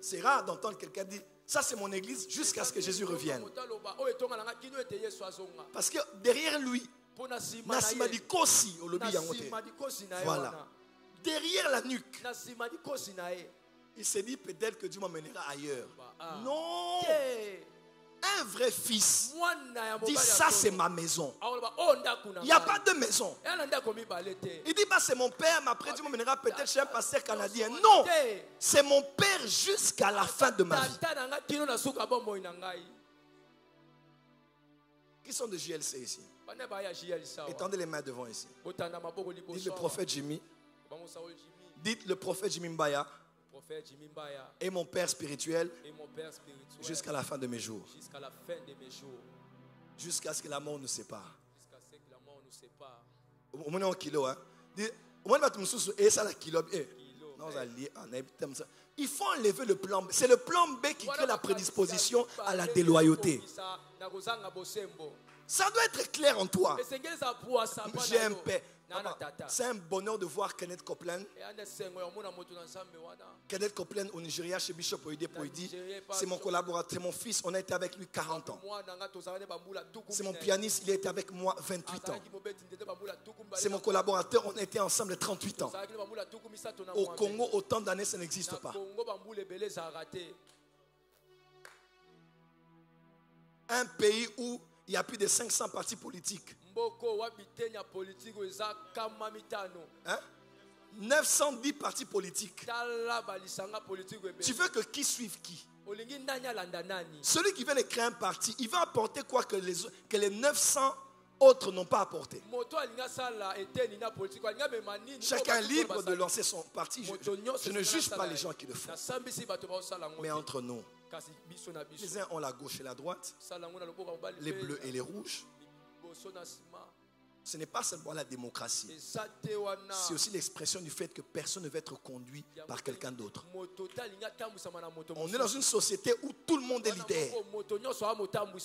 c'est rare d'entendre quelqu'un dire, ça c'est mon église jusqu'à ce que Jésus revienne. Parce que derrière lui, voilà. Derrière la nuque, il s'est dit peut-être que Dieu m'emmènera ailleurs. Non. Un vrai fils dit ça c'est ma maison. Il n'y a pas de maison. Il dit bah c'est mon père, mais après Dieu m'emmènera peut-être chez un pasteur canadien. Non. C'est mon père jusqu'à la fin de ma vie. Qui sont de JLC ici? Étendez les mains devant ici. Dites le prophète Jimmy. Dites le prophète Jimmy Mbaya. Et mon père spirituel jusqu'à la fin de mes jours. Jusqu'à ce que la mort nous sépare. Au moins un kilo, hein. Il faut enlever le plan B. C'est le plan B qui crée la prédisposition à la déloyauté. Ça doit être clair en toi. J'ai un père. C'est un bonheur de voir Kenneth Copeland. Kenneth Copeland au Nigeria chez Bishop Oide Poidi. C'est mon collaborateur, mon fils. On a été avec lui 40 ans. C'est mon pianiste, il a été avec moi 28 ans. C'est mon collaborateur, on a été ensemble 38 ans. Au Congo, autant d'années, ça n'existe pas. Un pays où il y a plus de 500 partis politiques. Hein? 910 partis politiques. Tu veux que qui suive qui? Celui qui vient de créer un parti, il va apporter quoi que les 900 autres n'ont pas apporté. Chacun est libre de lancer son parti. Je ne juge pas les gens qui le font. Mais entre nous, les uns ont la gauche et la droite, les bleus et les rouges. Ce n'est pas seulement la démocratie. C'est aussi l'expression du fait que personne ne va être conduit par quelqu'un d'autre. On est dans une société où tout le monde est leader.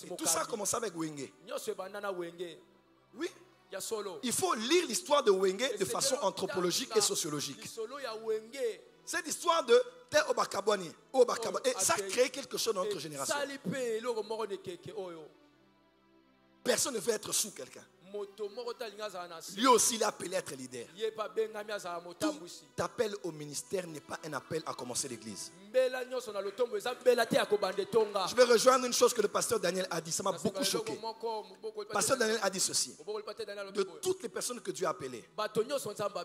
Et tout ça a commencé avec Wenge. Oui. Il faut lire l'histoire de Wenge de façon anthropologique et sociologique. C'est l'histoire de Te Obakabwani. Et ça a créé quelque chose dans notre génération. Personne ne veut être sous quelqu'un. Lui aussi, il est appelé à être leader. Tout appel au ministère n'est pas un appel à commencer l'église. Je vais rejoindre une chose que le pasteur Daniel a dit. Ça m'a beaucoup choqué. Le pasteur Daniel a dit ceci. De toutes les personnes que Dieu a appelées,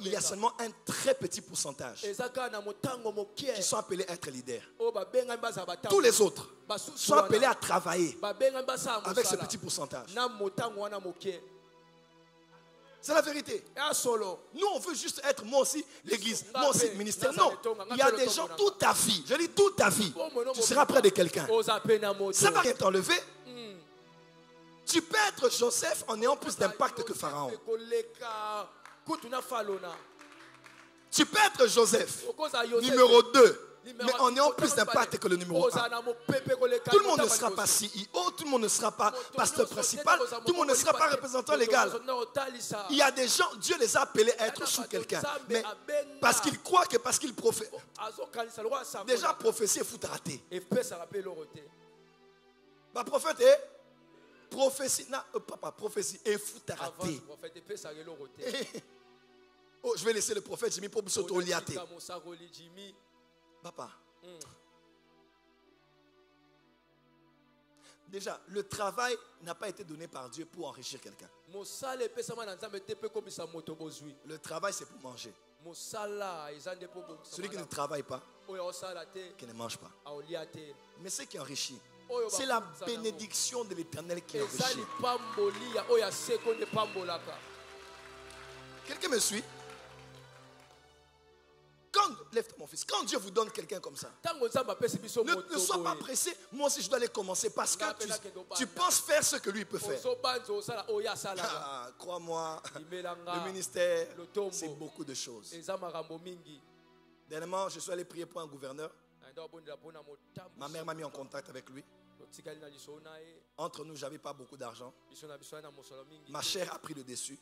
il y a seulement un très petit pourcentage qui sont appelés à être leaders. Tous les autres sont appelés à travailler avec ce petit pourcentage. C'est la vérité. Nous, on veut juste être, moi aussi, l'église, moi aussi, le ministère. Non, il y a des gens, toute ta vie, je dis toute ta vie, tu seras près de quelqu'un. Ça ne va rien t'enlever. Tu peux être Joseph en ayant plus d'impact que Pharaon. Tu peux être Joseph, numéro 2. Mais en ayant plus d'impact que le numéro 1. Tout le monde ne sera pas CEO, tout le monde ne sera pas pasteur principal, tout le monde ne sera pas représentant légal. Il y a des gens, Dieu les a appelés à être sous quelqu'un. Mais parce qu'ils croient que parce qu'ils prophétisent. Déjà prophétie est foutre raté. Ma prophète est. Prophétie, papa, prophétie, et fou taraté. Oh, je vais laisser le prophète Jimmy pour s'auto-liater. Papa. Déjà, le travail n'a pas été donné par Dieu pour enrichir quelqu'un. Le travail, c'est pour manger. Celui qui ne travaille pas, qui ne mange pas. Mais ce qui enrichit, c'est la bénédiction de l'Éternel qui enrichit. Quelqu'un me suit? Lève-toi mon fils. Quand Dieu vous donne quelqu'un comme ça, ne sois pas pressé. Moi aussi je dois aller commencer parce que tu penses faire ce que lui peut faire. Ah, crois-moi, le ministère, c'est beaucoup de choses. Dernièrement, je suis allé prier pour un gouverneur. Ma mère m'a mis en contact avec lui. Entre nous, j'avais pas beaucoup d'argent. Ma chair a pris le dessus.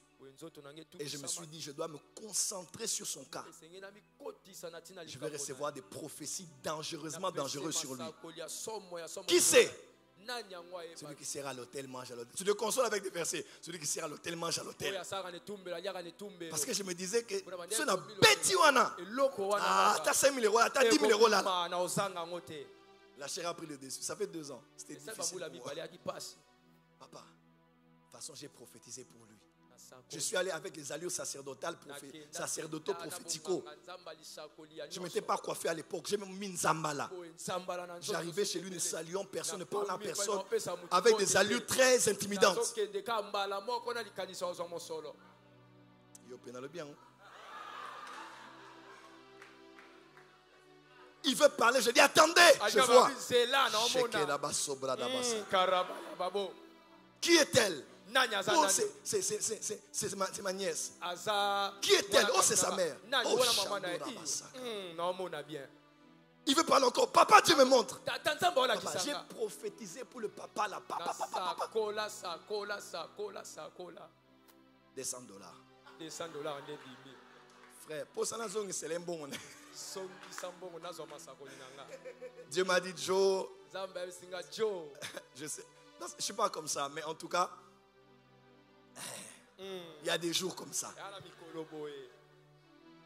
Et je me suis dit, je dois me concentrer sur son cas. Je vais recevoir des prophéties dangereusement dangereuses sur lui. Qui sait? Celui qui sert à l'hôtel mange à l'hôtel. Tu te consoles avec des versets. Celui qui sert à l'hôtel mange à l'hôtel. Parce que je me disais que c'est un bêtis. Ah, t'as 5 000 euros, t'as 10 000 euros là. La chair a pris le dessus. Ça fait 2 ans. C'était difficile pour moi. Papa, de toute façon, j'ai prophétisé pour lui. Je suis allé avec les allures sacerdotales, prophético. Je ne m'étais pas coiffé à l'époque. J'ai même mis une zambala. J'arrivais chez lui, nous saluons personne, ne parlant à personne, avec des allures très intimidantes. Il veut parler, je dis attendez, je vois. Qui est-elle? Oh, c'est ma nièce. Qui est-elle? Oh, c'est sa mère. Oh, il veut parler encore. Papa, Dieu me montre. Papa, j'ai prophétisé pour le papa là. Papa. Des $100. Frère, pour ça, c'est un bon. Dieu m'a dit, Joe, je sais, non, je ne suis pas comme ça, mais en tout cas, il y a des jours comme ça.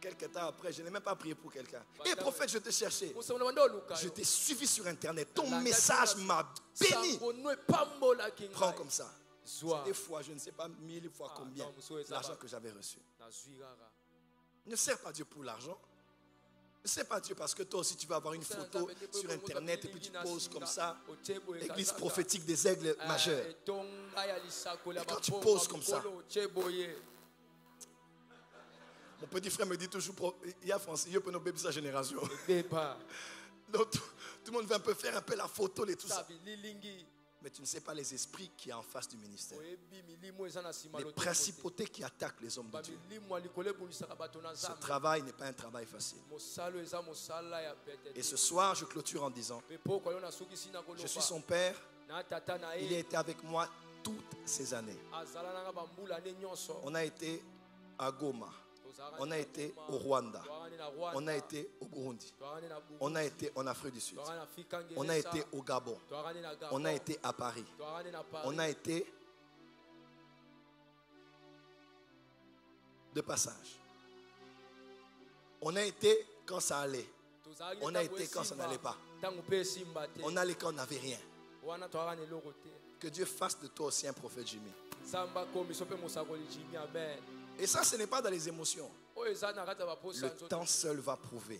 Quelques temps après, je n'ai même pas prié pour quelqu'un. Et prophète, je te cherchais. Je t'ai suivi sur Internet. Ton message m'a béni. Prends comme ça. Des fois, je ne sais pas 1000 fois combien l'argent que j'avais reçu. Ne sers pas Dieu pour l'argent. Ne sers pas Dieu parce que toi aussi tu vas avoir une photo sur Internet et puis tu poses comme ça. L'église prophétique des aigles majeurs. Et quand tu poses comme ça, mon petit frère me dit toujours, il y a Francis, il peut nous béber sa génération. Donc tout le monde veut un peu faire un peu la photo et tout ça. Mais tu ne sais pas les esprits qui sont en face du ministère. Les principautés qui attaquent les hommes de Dieu. Ce travail n'est pas un travail facile. Et ce soir, je clôture en disant, je suis son père. Il a été avec moi toutes ces années. On a été à Goma. On a été au Rwanda. On a été au Burundi. On a été en Afrique du Sud. On a été au Gabon. On a été à Paris. On a été de passage. On a été quand ça allait. On a été quand ça n'allait pas. On allait quand on n'avait rien. Que Dieu fasse de toi aussi un prophète Jimmy. Et ça, ce n'est pas dans les émotions. Le temps seul va prouver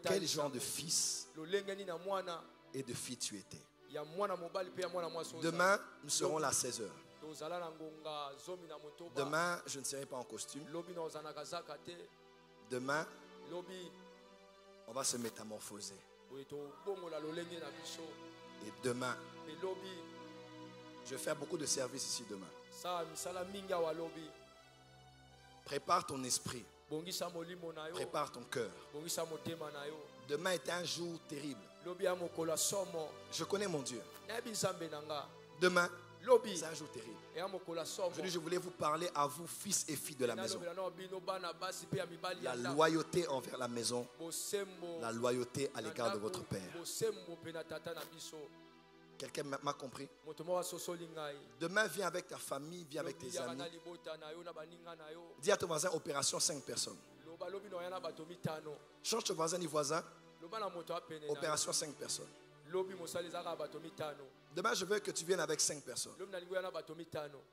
quel genre de fils et de fille tu étais. Demain, nous serons là à 16h. Demain, je ne serai pas en costume. Demain, on va se métamorphoser. Et demain, je vais faire beaucoup de services ici demain. Prépare ton esprit. Prépare ton cœur. Demain est un jour terrible. Je connais mon Dieu. Demain, c'est un jour terrible. Aujourd'hui, je voulais vous parler à vous, fils et filles de la maison. La loyauté envers la maison. La loyauté à l'égard de votre père. Quelqu'un m'a compris? Demain, viens avec ta famille, viens avec tes amis. Dis à ton voisin, opération 5 personnes. Change ton voisin, ni voisin. Opération 5 personnes. Demain, je veux que tu viennes avec 5 personnes.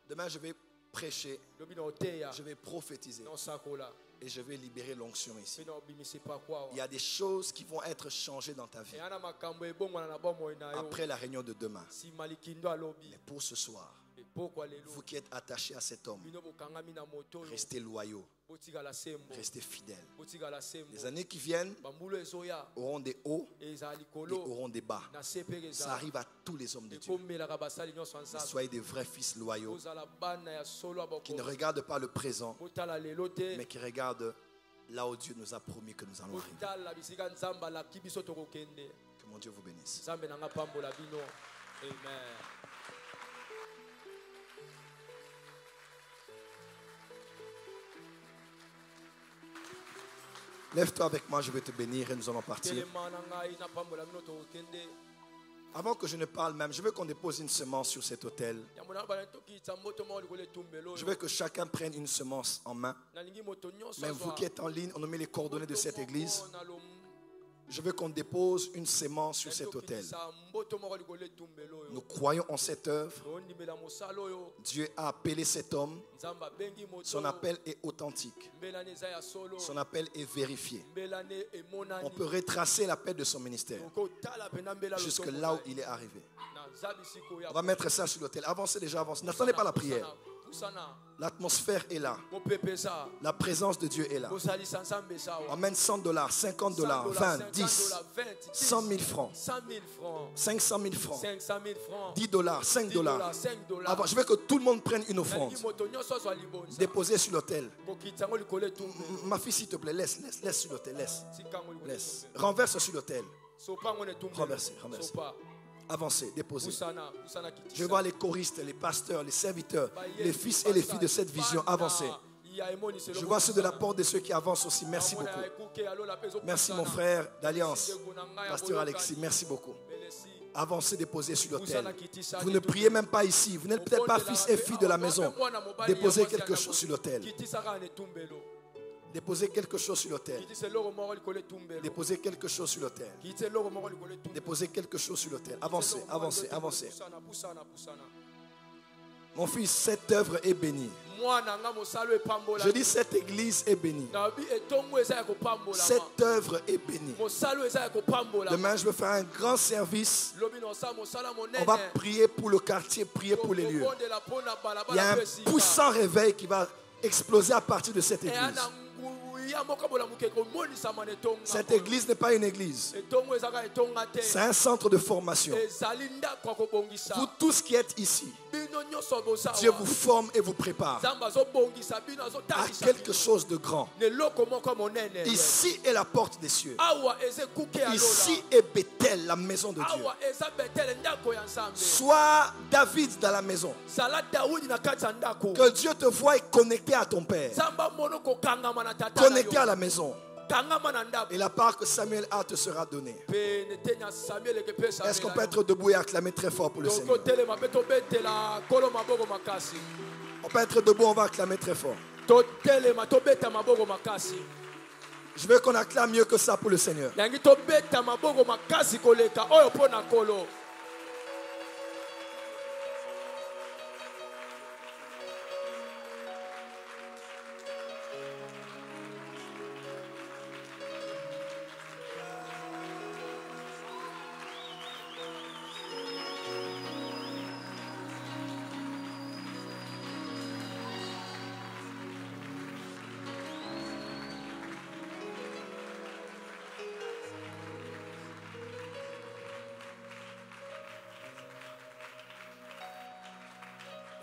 Demain, je vais prêcher. Je vais prophétiser. Et je vais libérer l'onction ici. Il y a des choses qui vont être changées dans ta vie après la réunion de demain. Mais pour ce soir, vous qui êtes attachés à cet homme, restez loyaux, restez fidèles. Les années qui viennent auront des hauts et auront des bas. Ça arrive à tous les hommes de Dieu. Mais soyez des vrais fils loyaux qui ne regardent pas le présent, mais qui regardent là où Dieu nous a promis que nous allons arriver. Que mon Dieu vous bénisse. Amen. Lève-toi avec moi, je vais te bénir et nous allons partir. Avant que je ne parle même, je veux qu'on dépose une semence sur cet autel. Je veux que chacun prenne une semence en main. Même vous qui êtes en ligne, on nous met les coordonnées de cette église. Je veux qu'on dépose une semence sur cet autel. Nous croyons en cette œuvre. Dieu a appelé cet homme. Son appel est authentique. Son appel est vérifié. On peut retracer l'appel de son ministère jusque là où il est arrivé. On va mettre ça sur l'autel. Avancez déjà, avancez. N'attendez pas la prière. L'atmosphère est là. La présence de Dieu est là. Emmène $100, $50, 20, 10, 100 000 francs, 500 000 francs, $10, $5. Avant, je veux que tout le monde prenne une offrande. Déposée sur l'autel. Ma fille, s'il te plaît, laisse sur l'autel. Laisse. Renverse sur l'autel. Renverse. Avancez, déposez. Je vois les choristes, les pasteurs, les serviteurs, les fils et les filles de cette vision. Avancez. Je vois ceux de la porte et ceux qui avancent aussi. Merci beaucoup. Merci mon frère d'Alliance, pasteur Alexis. Merci beaucoup. Avancez, déposez sur l'autel. Vous ne priez même pas ici. Vous n'êtes peut-être pas fils et filles de la maison. Déposez quelque chose sur l'autel. Déposez quelque chose sur l'autel. Déposez quelque chose sur l'autel. Déposez quelque chose sur l'autel. Avancez, avancez, avancez. Mon fils, cette œuvre est bénie. Je dis cette église est bénie. Cette œuvre est bénie. Demain, je vais faire un grand service. On va prier pour le quartier, prier pour les lieux. Il y a un puissant réveil qui va exploser à partir de cette église. Cette église n'est pas une église. C'est un centre de formation. Vous tous qui êtes ici, Dieu vous forme et vous prépare à quelque chose de grand. Ici est la porte des cieux. Ici est Bethel, la maison de Dieu. Sois David dans la maison. Que Dieu te voie connecté à ton Père. Connecté à la maison. Et la part que Samuel a te sera donnée. Est-ce qu'on peut être debout et acclamer très fort pour le Seigneur? On peut être debout, on va acclamer très fort. Je veux qu'on acclame mieux que ça pour le Seigneur.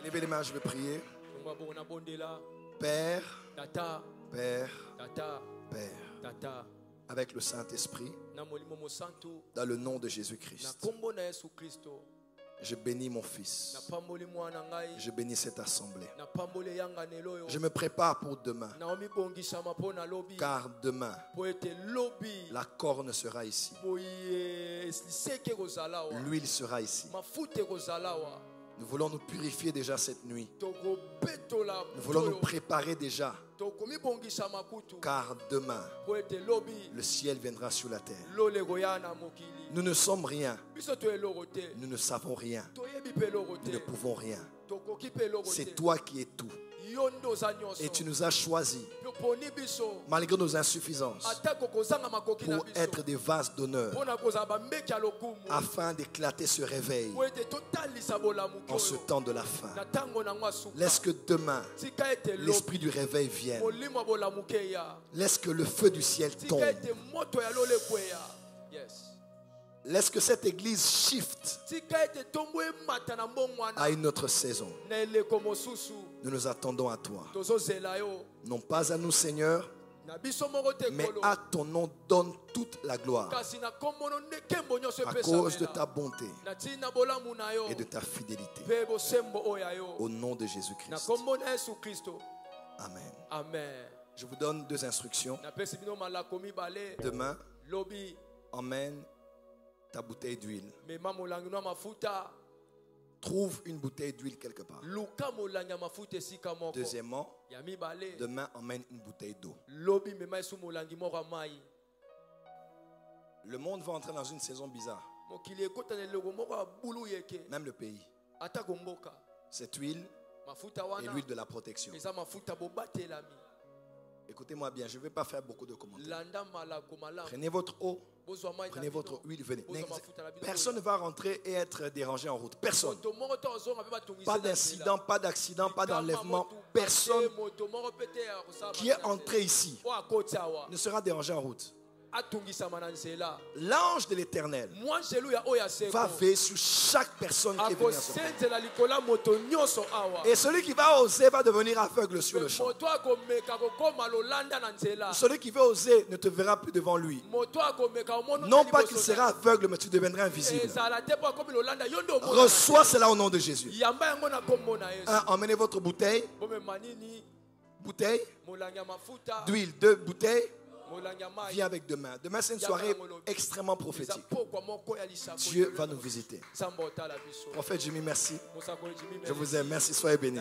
Levez les mains, je vais prier. Père, Père, Père, avec le Saint-Esprit, dans le nom de Jésus-Christ. Je bénis mon fils. Je bénis cette assemblée. Je me prépare pour demain. Car demain, la corne sera ici. L'huile sera ici. Nous voulons nous purifier déjà cette nuit. Nous voulons nous préparer déjà. Car demain, le ciel viendra sur la terre. Nous ne sommes rien. Nous ne savons rien. Nous ne pouvons rien. C'est toi qui es tout. Et tu nous as choisis, malgré nos insuffisances, pour être des vases d'honneur, afin d'éclater ce réveil en ce temps de la fin. Laisse que demain, l'esprit du réveil vienne. Laisse que le feu du ciel tombe. Laisse que cette église shift à une autre saison. Nous nous attendons à toi. Non pas à nous, Seigneur, mais à ton nom donne toute la gloire. À cause de ta bonté et de ta fidélité. Au nom de Jésus-Christ. Amen. Je vous donne 2 instructions. Demain, emmène ta bouteille d'huile. Trouve une bouteille d'huile quelque part. Deuxièmement, demain emmène une bouteille d'eau. Le monde va entrer dans une saison bizarre. Même le pays. Cette huile est l'huile de la protection. Écoutez-moi bien, je ne vais pas faire beaucoup de commentaires. Prenez votre eau, prenez votre huile, venez. Personne ne va rentrer et être dérangé en route. Personne. Pas d'incident, pas d'accident, pas d'enlèvement. Personne qui est entré ici ne sera dérangé en route. L'ange de l'Éternel va veiller sur chaque personne qui est venue à ce point. Et celui qui va oser va devenir aveugle sur le champ. Celui qui veut oser ne te verra plus devant lui. Non pas qu'il sera aveugle, mais tu deviendras invisible. Reçois cela au nom de Jésus. Emmenez votre bouteille. Bouteille d'huile, 2 bouteilles. Viens avec demain. Demain, c'est une soirée extrêmement prophétique. Dieu va nous visiter. Prophète Jimmy, merci. Je vous aime. Merci. Soyez bénis.